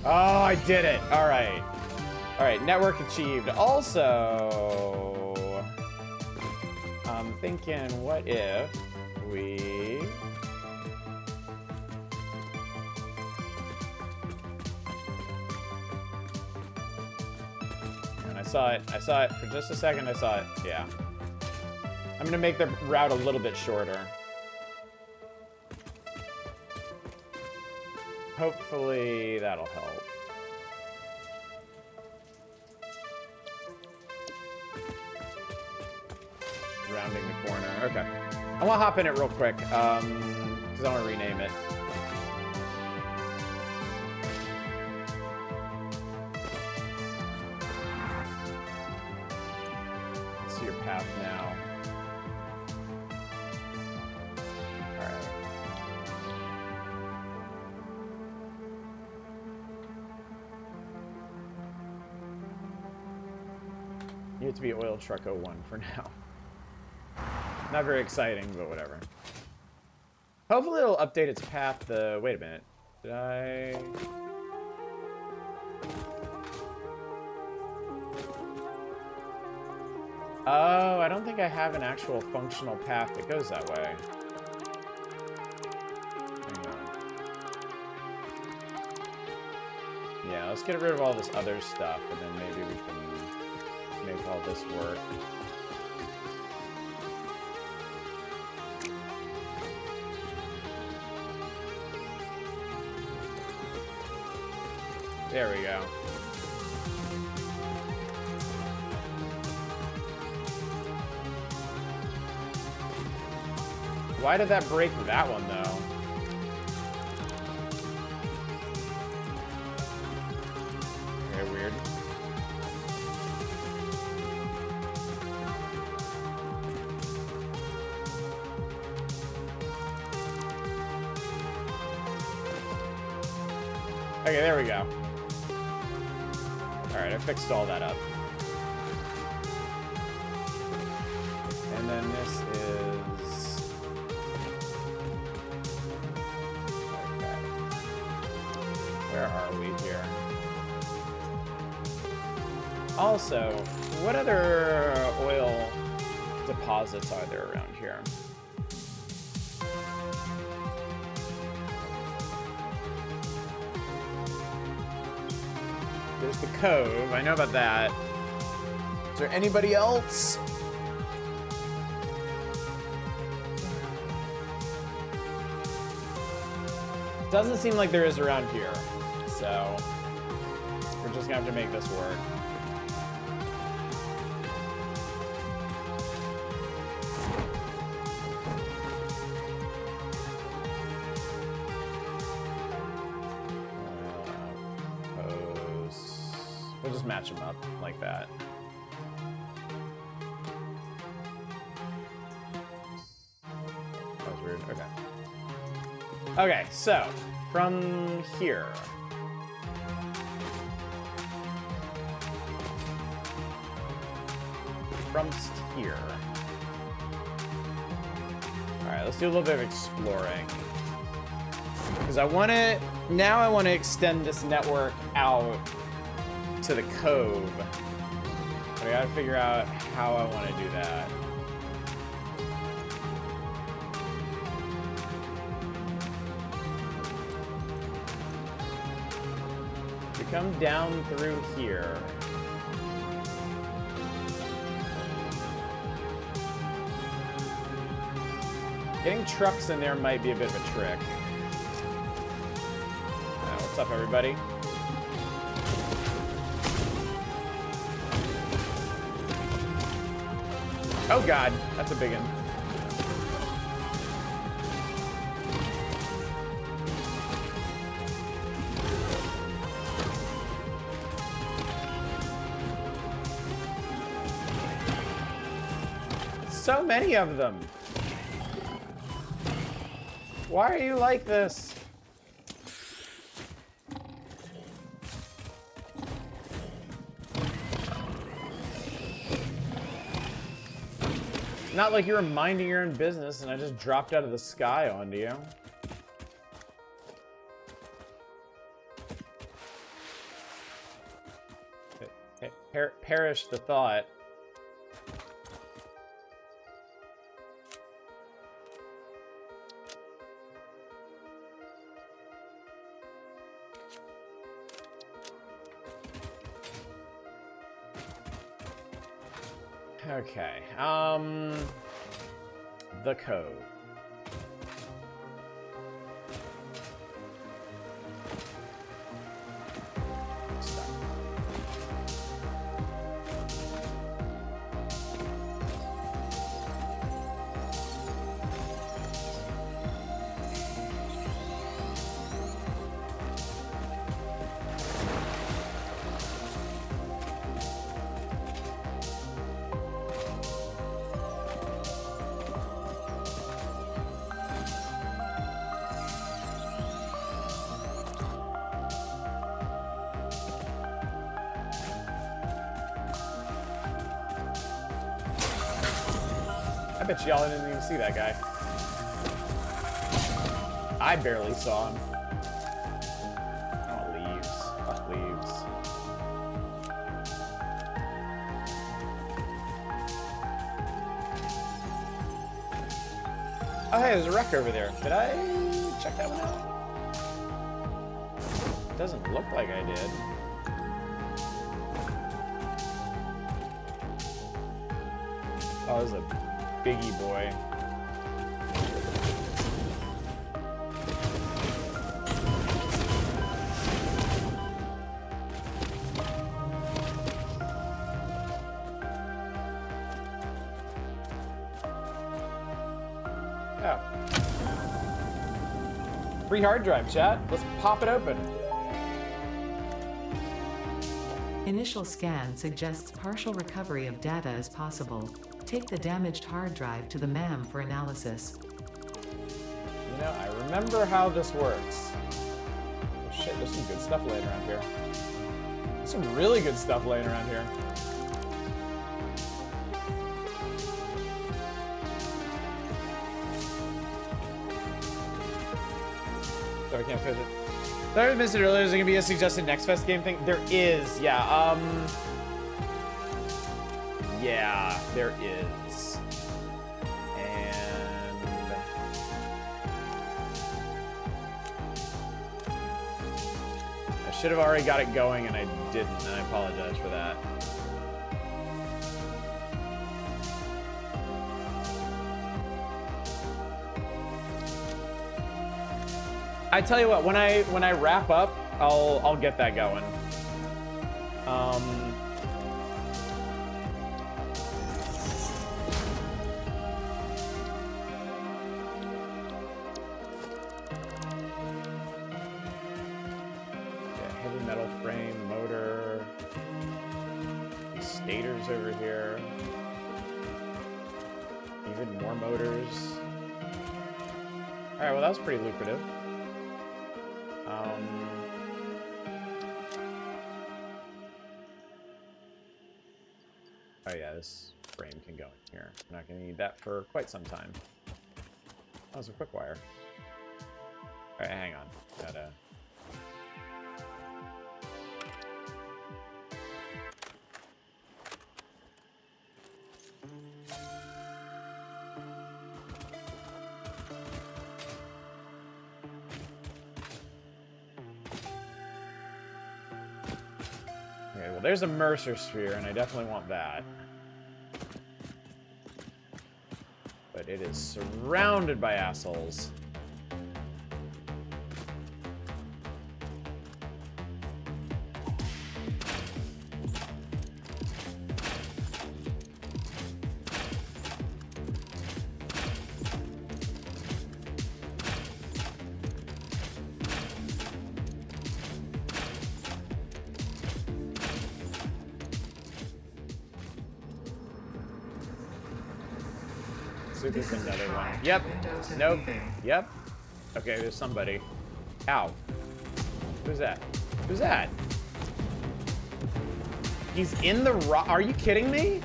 Oh, I did it. All right. All right, network achieved. Also, I'm thinking, what if we... And I saw it for just a second, I saw it, yeah. I'm gonna make the route a little bit shorter. Hopefully that'll help. Rounding the corner. Okay. I want to hop in it real quick, because I want to rename it. See your path now. Alright. You have to be Oil Truck 01 for now. Not very exciting, but whatever. Hopefully it'll update its path. Wait a minute. Did I... Oh, I don't think I have an actual functional path that goes that way. Hang on. Yeah, let's get rid of all this other stuff, and then maybe we can make all this work. There we go. Why did that break that one, though? Very weird. Okay, there we go. Alright, I fixed all that up. And then this is... Okay. Where are we here? Also, what other oil deposits are there around here? There's the Cove. I know about that. Is there anybody else? Doesn't seem like there is around here. So, we're just gonna have to make this work. We'll just match them up like that. That was weird. Okay. Okay, so from here. Trump's here. Alright, let's do a little bit of exploring. Because I want to extend this network out to the cove. But I gotta figure out how I want to do that. We come down through here. Getting trucks in there might be a bit of a trick. What's up, everybody? Oh god, that's a big one. So many of them. Why are you like this? Not like you were minding your own business and I just dropped out of the sky onto you. Perish the thought. Okay, the code. I bet y'all didn't even see that guy. I barely saw him. Oh, leaves. Fuck leaves. Oh, hey, there's a wreck over there. Did I check that one out? Doesn't look like I did. Oh, there's a biggie boy. Oh. Free hard drive, chat. Let's pop it open. Initial scan suggests partial recovery of data is possible. Take the damaged hard drive to the MAM for analysis. You know, I remember how this works. Oh shit, there's some good stuff laying around here. There's some really good stuff laying around here. Sorry, I can't fit it. Sorry I missed it earlier. Is there gonna be a suggested Next Fest game thing? There is, yeah. Yeah, there is. And I should have already got it going and I didn't, and I apologize for that. I tell you what, when I wrap up, I'll get that going. Heavy metal frame, motor, these stators over here, even more motors. All right, well that was pretty lucrative. Oh yeah, this frame can go in here. I'm not gonna need that for quite some time. That was a quick wire. Alright, hang on. Gotta... Okay, well there's a Mercer sphere, and I definitely want that. But it is surrounded by assholes. There's another one. Yep. Nope. Yep. Okay, there's somebody. Ow. Who's that? Who's that? He's in the rock. Are you kidding me?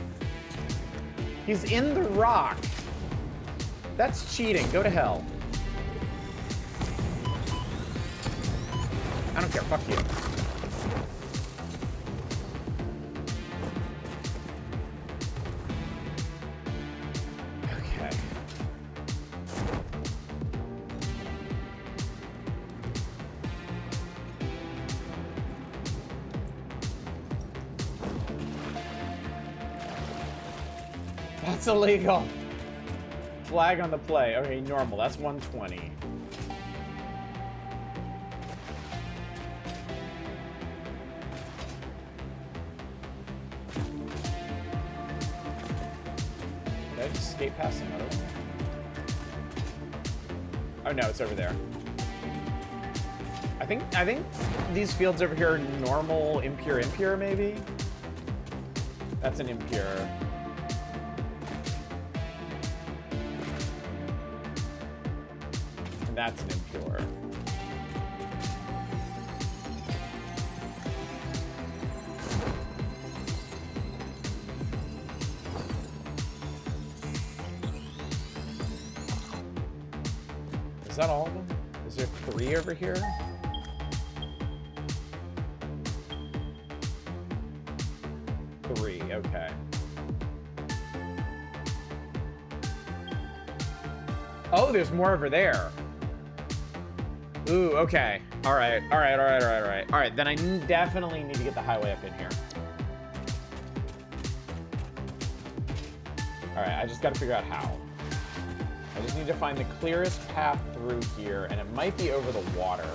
He's in the rock. That's cheating. Go to hell. I don't care. Fuck you. That's illegal. Flag on the play. Okay, normal. That's 120. Did I just skate past another one? Oh no, it's over there. I think these fields over here are normal, impure, maybe? That's an impure. That's an impure. Is that all of them? Is there 3 over here? Three, okay. Oh, there's more over there. Ooh, okay. All right. All right, then I definitely need to get the highway up in here. All right, I just got to figure out how. I just need to find the clearest path through here, and it might be over the water.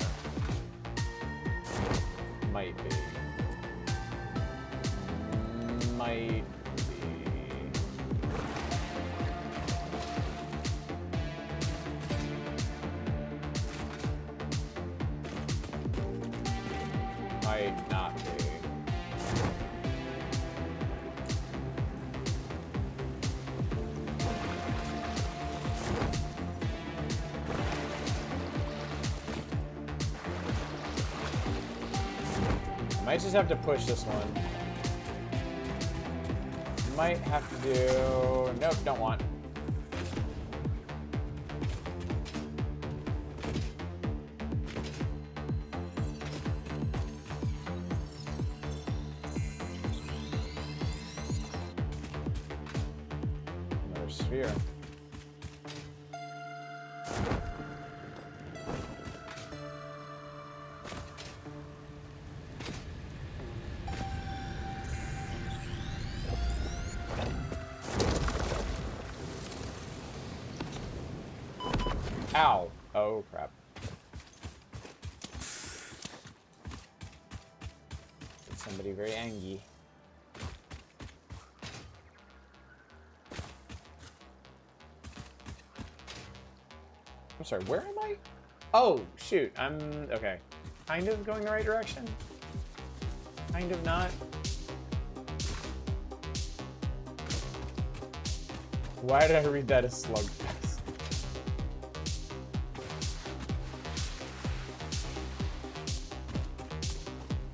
Might be. Might be. Might not be. Might just have to push this one. Might have to do... Nope, don't want. Another sphere. Ow. Oh, crap. It's somebody very angry. I'm sorry, where am I? Oh, shoot. I'm... okay. Kind of going the right direction? Kind of not. Why did I read that as slugfest?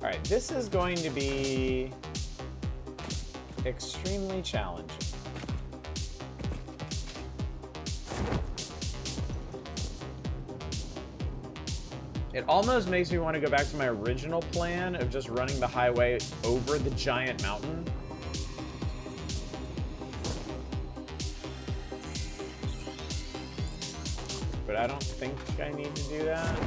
Alright, this is going to be extremely challenging. It almost makes me want to go back to my original plan of just running the highway over the giant mountain. But I don't think I need to do that.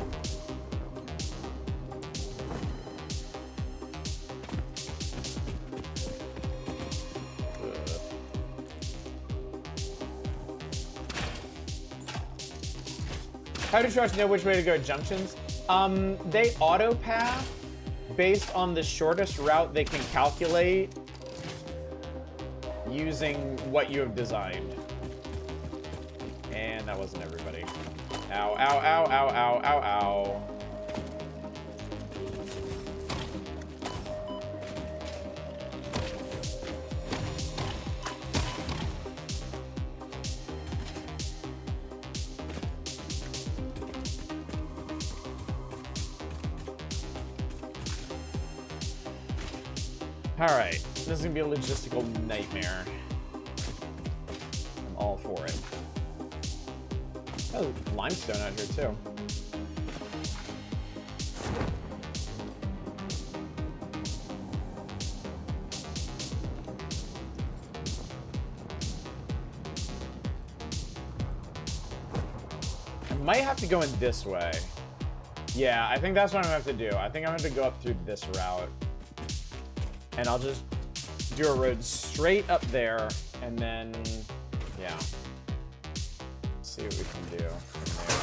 How do trucks know which way to go at junctions? They auto path based on the shortest route they can calculate using what you have designed. And that wasn't everybody. Ow, ow, ow, ow, ow, ow, ow. All right, this is gonna be a logistical nightmare. I'm all for it. Oh, limestone out here too. I might have to go in this way. Yeah, I think that's what I'm gonna have to do. I think I'm gonna have to go up through this route. And I'll just do a road straight up there, and then, yeah. Let's see what we can do from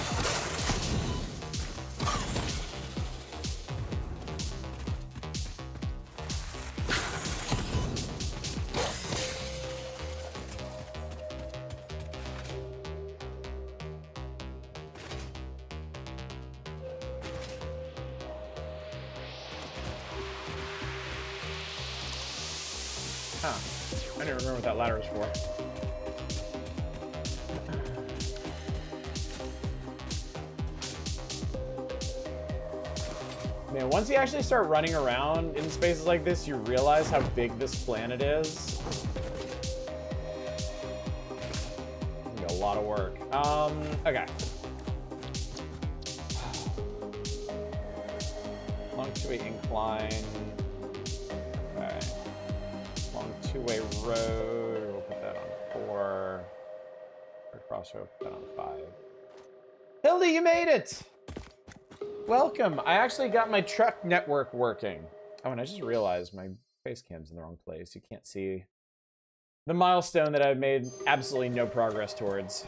Huh. I don't remember what that ladder was for. Man, once you actually start running around in spaces like this, you realize how big this planet is. It's a lot of work. Okay. Long two-way incline. Two-way road, we'll put that on 4. Crossroad, put that on 5. Hildy, you made it! Welcome. I actually got my truck network working. Oh, and I just realized my face cam's in the wrong place. You can't see the milestone that I've made absolutely no progress towards.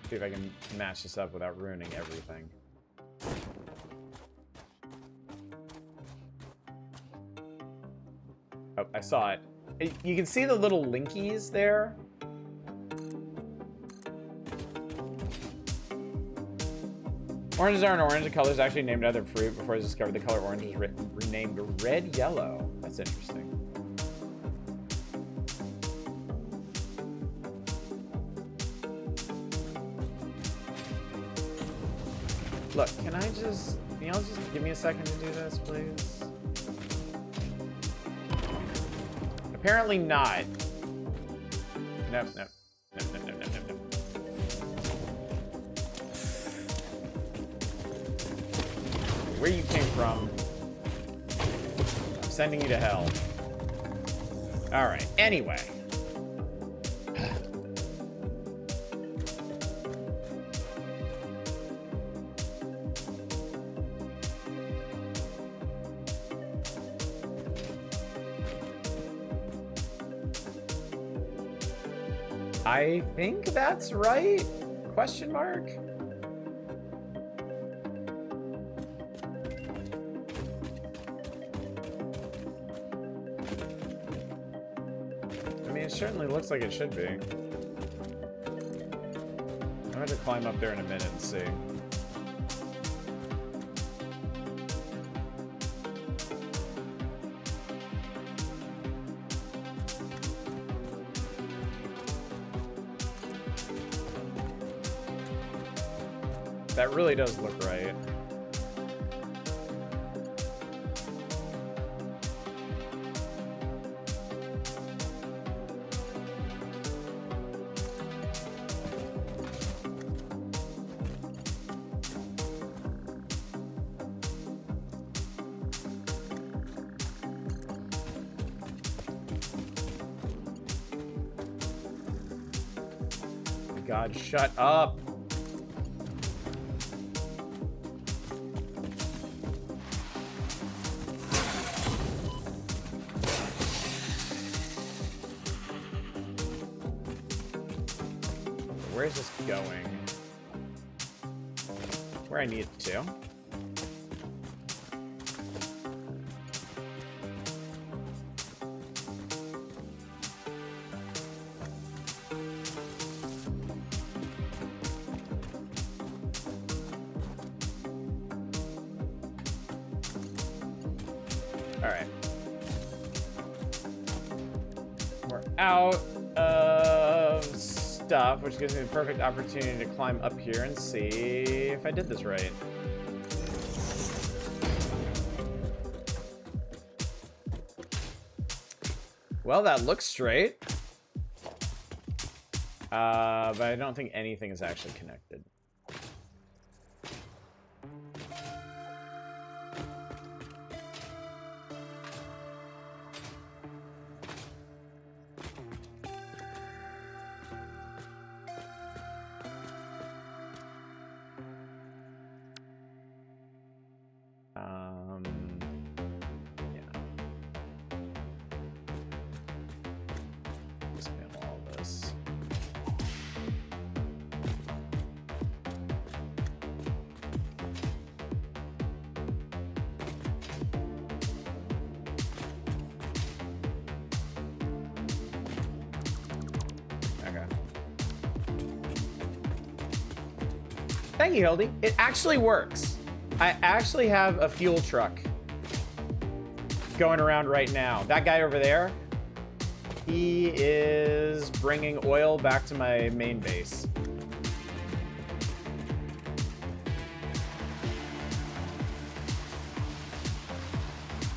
See if I can match this up without ruining everything. Oh, I saw it. You can see the little linkies there. Oranges aren't orange. The color is actually named after fruit. Before I discovered the color orange is renamed red yellow. That's interesting. Look, can y'all just give me a second to do this, please? Apparently not. Nope, nope. Nope, nope, nope, nope, nope. Where you came from, I'm sending you to hell. Alright, anyway. I think that's right? Question mark? I mean, it certainly looks like it should be. I'm going to climb up there in a minute and see. That really does look right. God, shut up. Where's this going? Where I need it to. Alright. We're out of stuff, which gives me the perfect opportunity to climb up here and see if I did this right. Well, that looks straight. But I don't think anything is actually connected. Yeah. Dismantle all this. Okay. Thank you, Hildy. It actually works. I actually have a fuel truck going around right now. That guy over there, he is bringing oil back to my main base.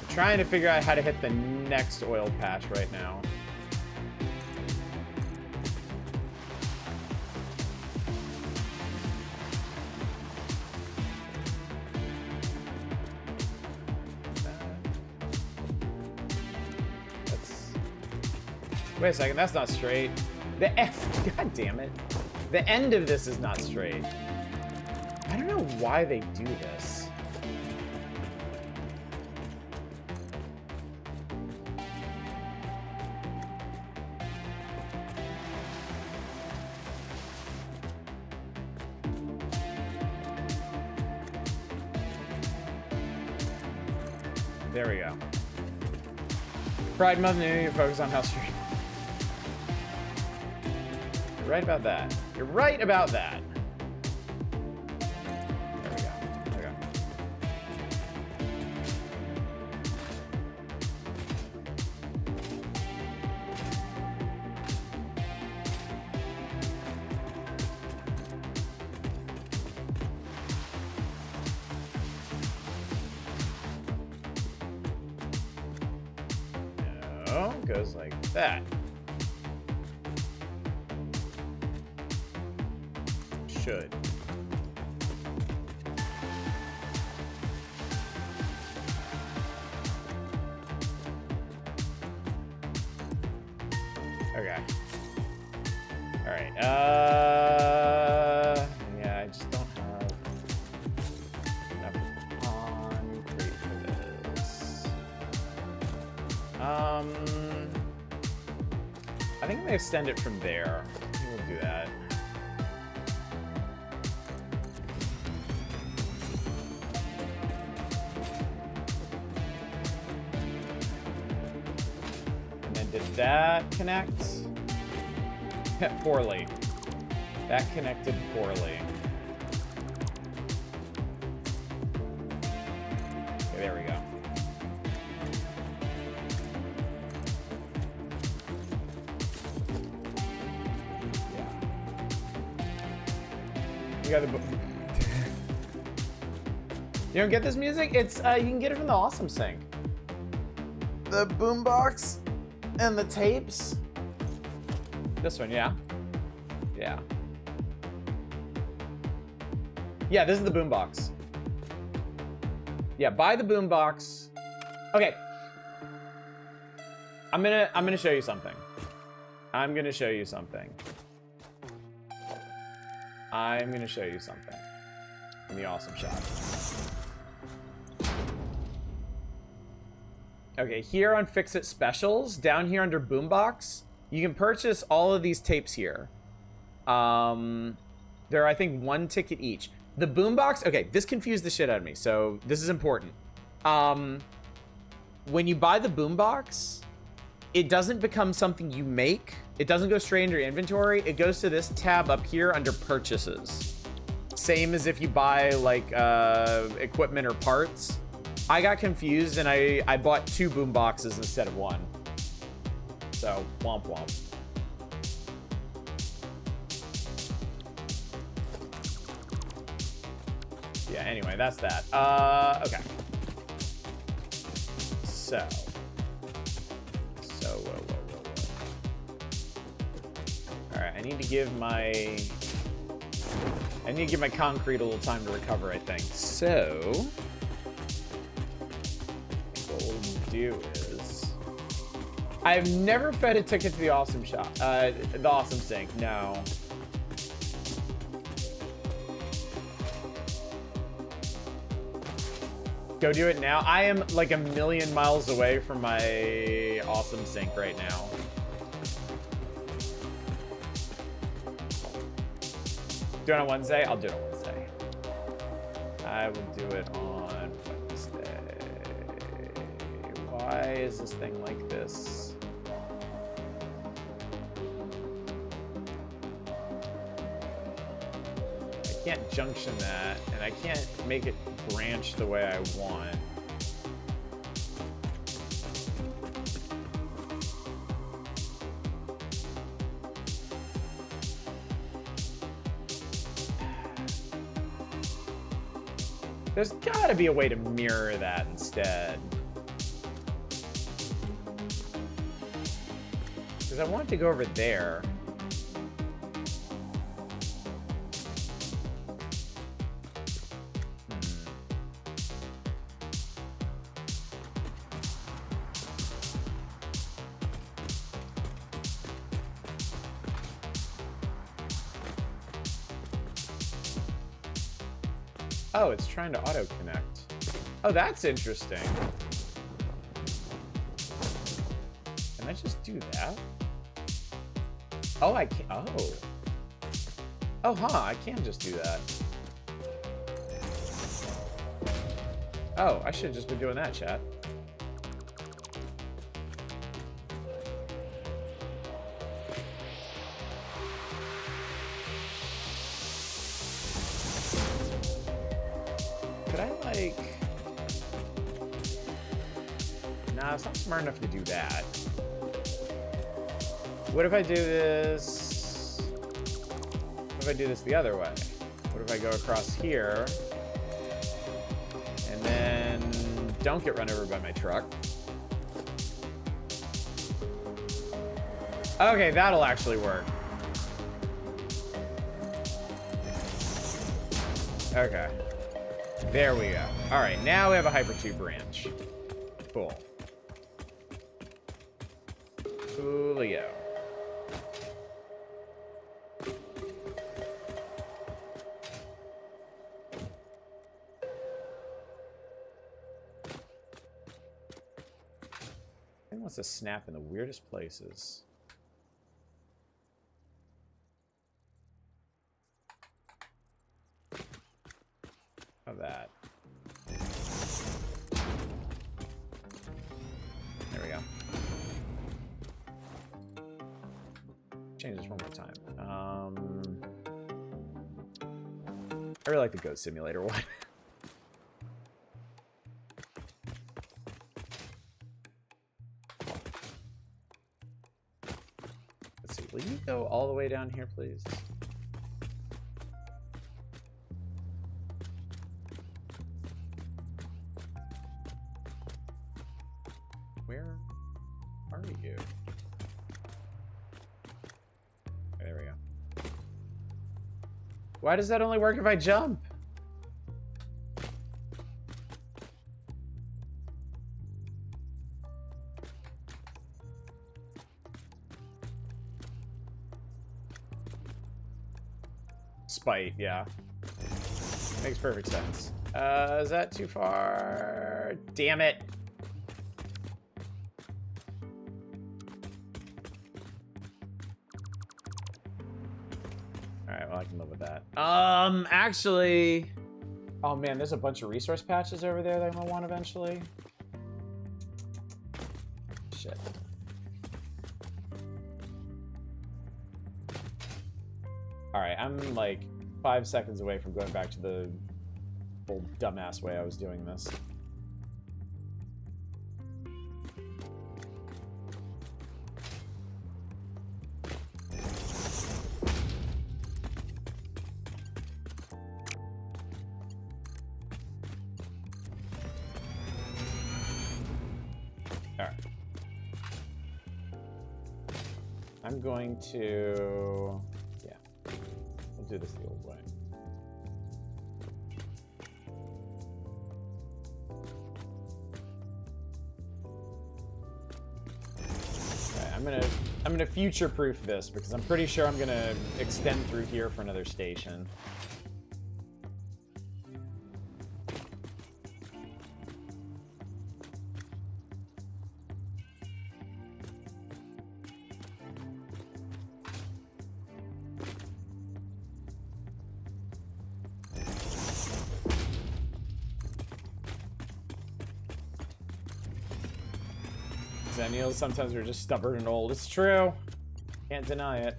I'm trying to figure out how to hit the next oil patch right now. Wait a second, that's not straight. God damn it. The end of this is not straight. I don't know why they do this. There we go. Pride Month, New Year, focus on House Street. You're right about that. You're right about that. There we go. Okay. No, goes like that. Should. Okay. All right. Yeah, I just don't have enough concrete for this. I think I'm gonna extend it from there. I think we'll do that. Did that connect? Poorly. That connected poorly. Okay, there we go. Yeah. You got the You don't get this music? It's you can get it from the Awesome Sync. The boombox and the tapes. This one, yeah. Yeah. Yeah, this is the boombox. Yeah, buy the boombox. Okay. I'm gonna show you something. I'm gonna show you something. I'm gonna show you something in the Awesome Shop. Okay, here on Fix It Specials, down here under Boombox, you can purchase all of these tapes here. There are, I think, 1 ticket each. The Boombox, okay, this confused the shit out of me, so this is important. When you buy the Boombox, it doesn't become something you make. It doesn't go straight into your inventory. It goes to this tab up here under Purchases. Same as if you buy, like, equipment or parts. I got confused, and I bought 2 boomboxes instead of 1. So, womp womp. Yeah, anyway, that's that. Okay. So, whoa. Alright, I need to give my concrete a little time to recover, I think. So, what we'll do is, I've never fed a ticket to the Awesome Shop, the Awesome Sync, no. Go do it now. I am like a million miles away from my Awesome Sync right now. Do it on Wednesday? I'll do it on Wednesday. I will do it on Wednesday. Why is this thing like this? I can't junction that, and I can't make it branch the way I want. There's gotta be a way to mirror that instead. Because I want it to go over there. Oh, it's trying to auto-connect. Oh, that's interesting. Can I just do that? Oh, I can. Oh. Oh, huh. I can just do that. Oh, I should have just been doing that, chat. Could I, like... Nah, it's not smart enough to do that. What if I do this... What if I do this the other way? What if I go across here... and then don't get run over by my truck? Okay, that'll actually work. Okay. There we go. All right, now we have a Hypertube branch. Cool. Coolio. It wants to snap in the weirdest places. Of that. There we go. Change this one more time. I really like the Goat Simulator one. Let's see. Will you go all the way down here, please? are you? Okay, there we go. Why does that only work if I jump? Spite, yeah. Makes perfect sense. Is that too far? Damn it. Alright, well, I can live with that. Actually... Oh, man, there's a bunch of resource patches over there that I'm gonna want eventually. Shit. Alright, I'm, like, 5 seconds away from going back to the old dumbass way I was doing this. Alright. I'm going to... Yeah. We'll do this the old way. I'm gonna future-proof this because I'm pretty sure I'm gonna extend through here for another station. Zennials, sometimes we're just stubborn and old. It's true. Can't deny it.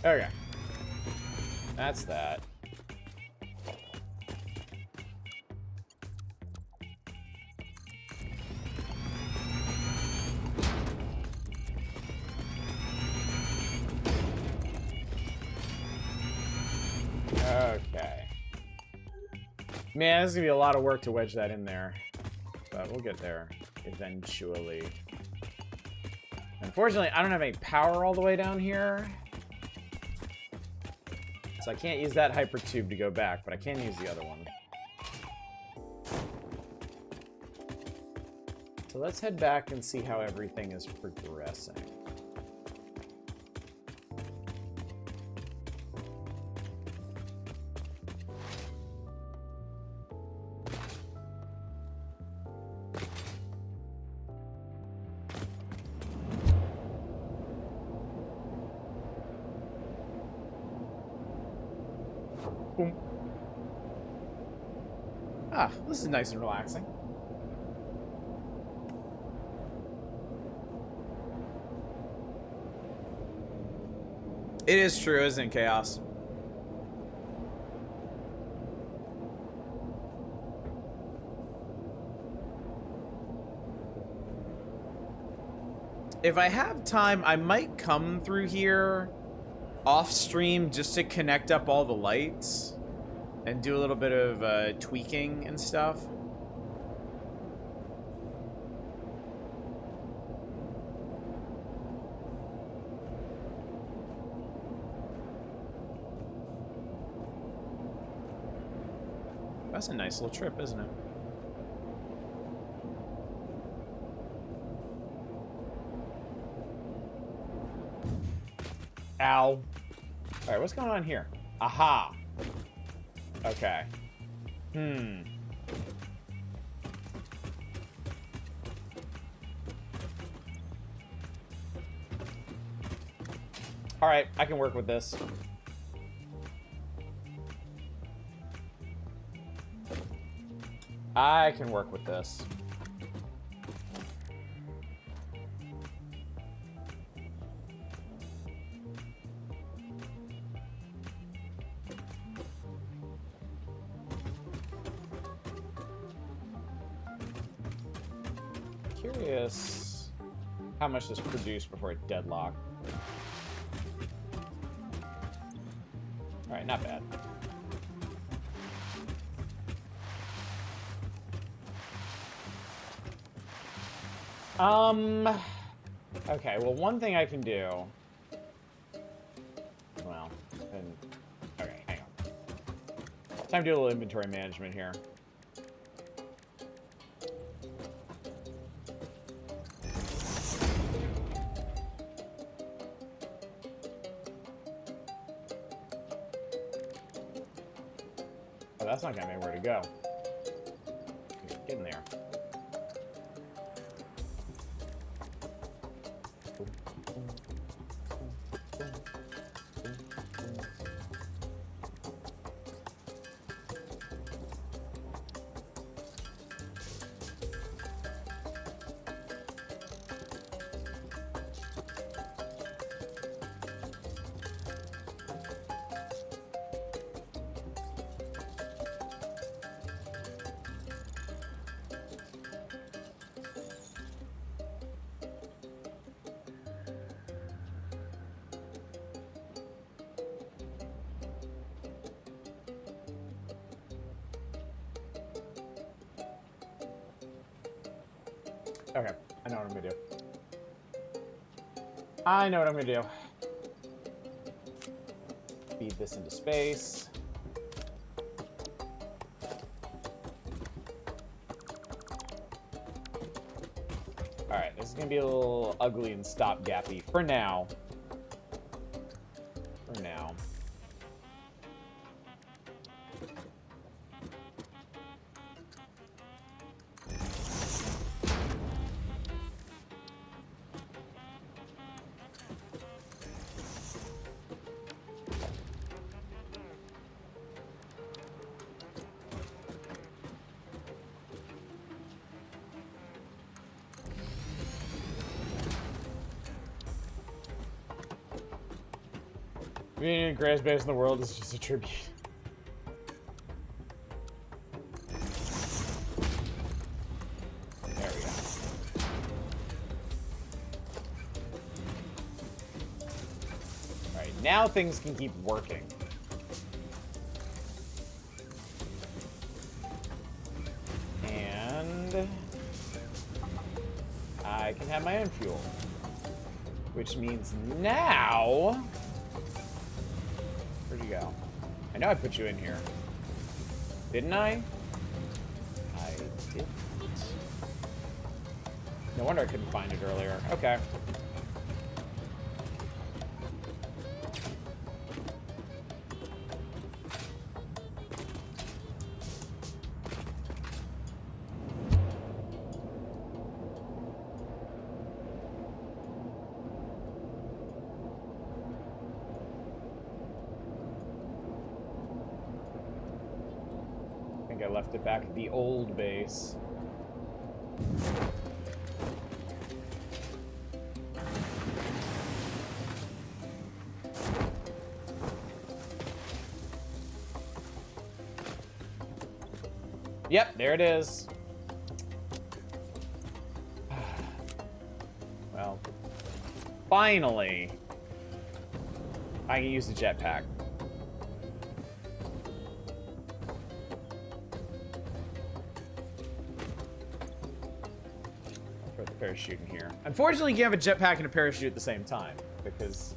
Okay. That's that. Okay. Man, this is gonna be a lot of work to wedge that in there. But we'll get there eventually. Unfortunately, I don't have any power all the way down here. So I can't use that hyper tube to go back, but I can use the other one. So let's head back and see how everything is progressing. Boom. Ah, this is nice and relaxing. It is true, isn't it, Chaos? If I have time, I might come through here off stream just to connect up all the lights and do a little bit of tweaking and stuff. That's a nice little trip, isn't it? Ow. Alright, what's going on here? Aha. Okay. Alright, I can work with this. I can work with this. Curious how much this produced before it deadlocked. Alright, not bad. Okay, well, one thing I can do... Well, then... Okay, hang on. Time to do a little inventory management here. Oh, that's not gonna be where to go. Get in there. Okay, I know what I'm gonna do. I know what I'm gonna do. Feed this into space. Alright, this is gonna be a little ugly and stopgappy for now. For now. Being the greatest base in the world is just a tribute. There we go. Alright, now things can keep working. And I can have my own fuel. Which means now... Where'd you go? I know I put you in here. Didn't I? I didn't. No wonder I couldn't find it earlier. Okay. I left it back at the old base. Yep, there it is. Well, finally, I can use the jetpack. Parachute in here. Unfortunately, you can't have a jetpack and a parachute at the same time, because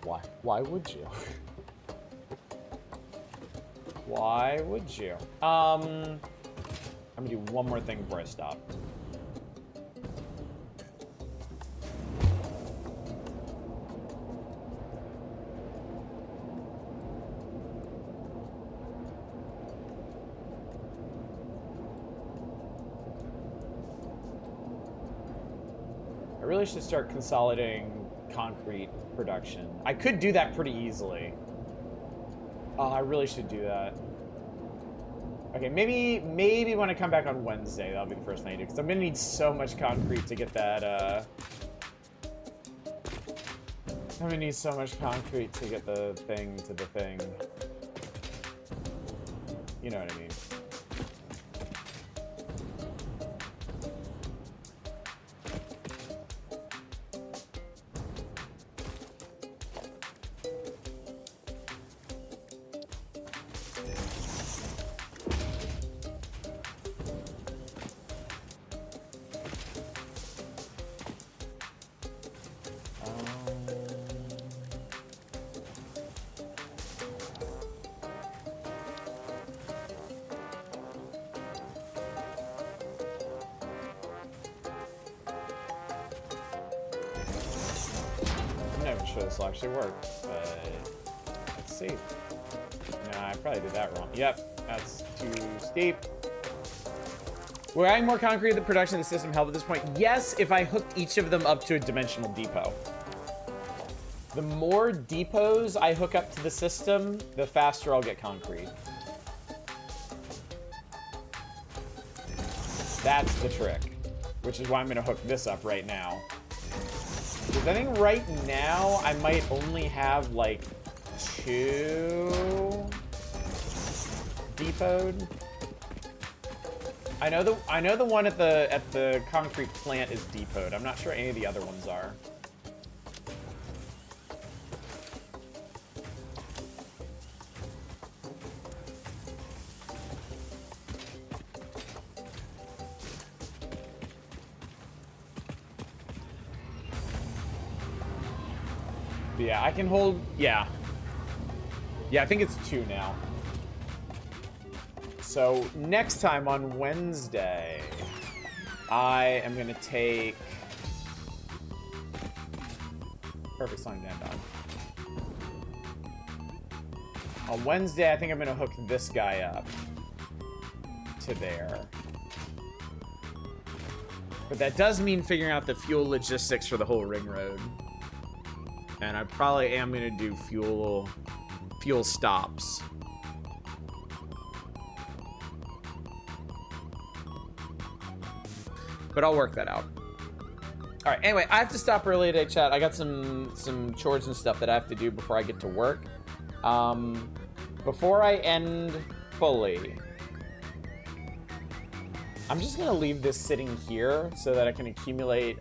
why? Why would you? Why would you? I'm gonna do one more thing before I stop. I really should start consolidating concrete production. I could do that pretty easily. Oh, I really should do that. Okay, maybe when I come back on Wednesday, that'll be the first thing I do, because I'm gonna need so much concrete to get that, I'm gonna need so much concrete to get the thing to the thing. You know what I mean. sure this will actually work, but let's see. Nah, I probably did that wrong. Yep, that's too steep. Will adding more concrete to the production of the system help at this point? Yes, if I hooked each of them up to a dimensional depot. The more depots I hook up to the system, the faster I'll get concrete. That's the trick, which is why I'm going to hook this up right now. Because I think right now I might only have like 2 depoted. I know the one at the concrete plant is depoted. I'm not sure any of the other ones are. But yeah, I can hold, yeah. Yeah, I think it's 2 now. So next time on Wednesday, I am gonna take perfect song to end on. On Wednesday, I think I'm gonna hook this guy up to there. But that does mean figuring out the fuel logistics for the whole ring road. And I probably am gonna do fuel stops. But I'll work that out. All right, anyway, I have to stop early today, chat. I got some chores and stuff that I have to do before I get to work. Before I end fully, I'm just gonna leave this sitting here so that I can accumulate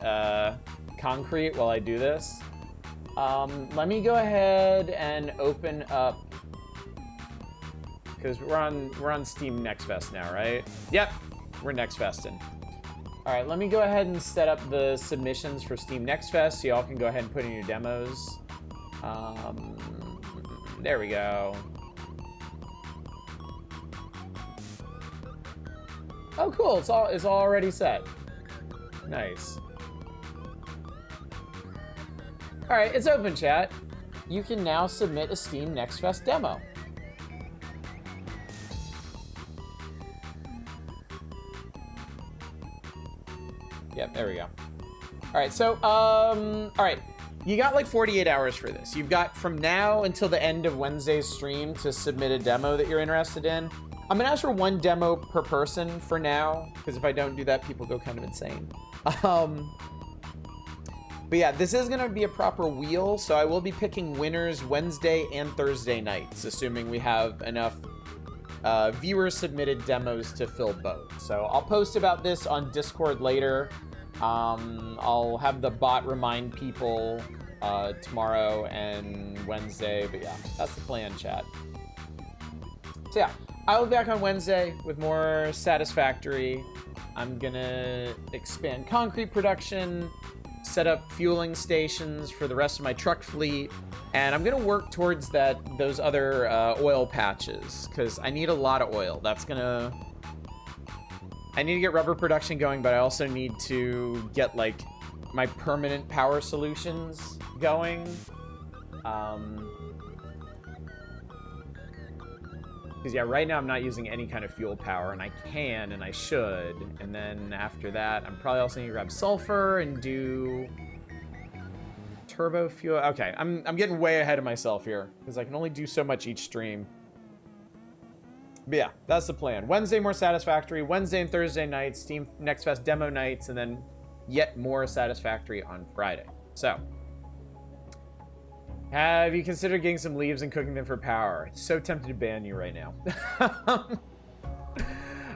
concrete while I do this. Let me go ahead and open up, because we're on Steam Next Fest now, right? Yep, we're Next Festing. All right, let me go ahead and set up the submissions for Steam Next Fest so y'all can go ahead and put in your demos. There we go. Oh, cool! It's all already set. Nice. All right, it's open, chat. You can now submit a Steam Next Fest demo. Yep, there we go. All right, so, all right. You got like 48 hours for this. You've got from now until the end of Wednesday's stream to submit a demo that you're interested in. I'm gonna ask for 1 demo per person for now, because if I don't do that, people go kind of insane. But yeah, this is gonna be a proper wheel, so I will be picking winners Wednesday and Thursday nights, assuming we have enough viewer-submitted demos to fill both. So I'll post about this on Discord later. I'll have the bot remind people tomorrow and Wednesday, but yeah, that's the plan, chat. So yeah, I will be back on Wednesday with more Satisfactory. I'm gonna expand concrete production, set up fueling stations for the rest of my truck fleet, and I'm gonna work towards those other oil patches, because I need a lot of oil. I need to get rubber production going, but I also need to get like my permanent power solutions going. Because yeah, right now I'm not using any kind of fuel power, and I can, and I should. And then after that, I'm probably also going to grab sulfur and do turbo fuel. Okay, I'm getting way ahead of myself here, because I can only do so much each stream. But yeah, that's the plan. Wednesday, more Satisfactory. Wednesday and Thursday nights, Steam Next Fest demo nights, and then yet more Satisfactory on Friday. So, have you considered getting some leaves and cooking them for power? So tempted to ban you right now. All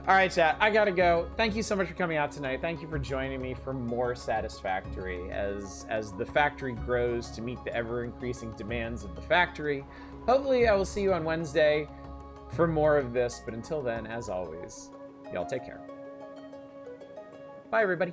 right, chat, I gotta go. Thank you so much for coming out tonight. Thank you for joining me for more Satisfactory as the factory grows to meet the ever-increasing demands of the factory. Hopefully, I will see you on Wednesday for more of this, but until then, as always, y'all take care. Bye, everybody.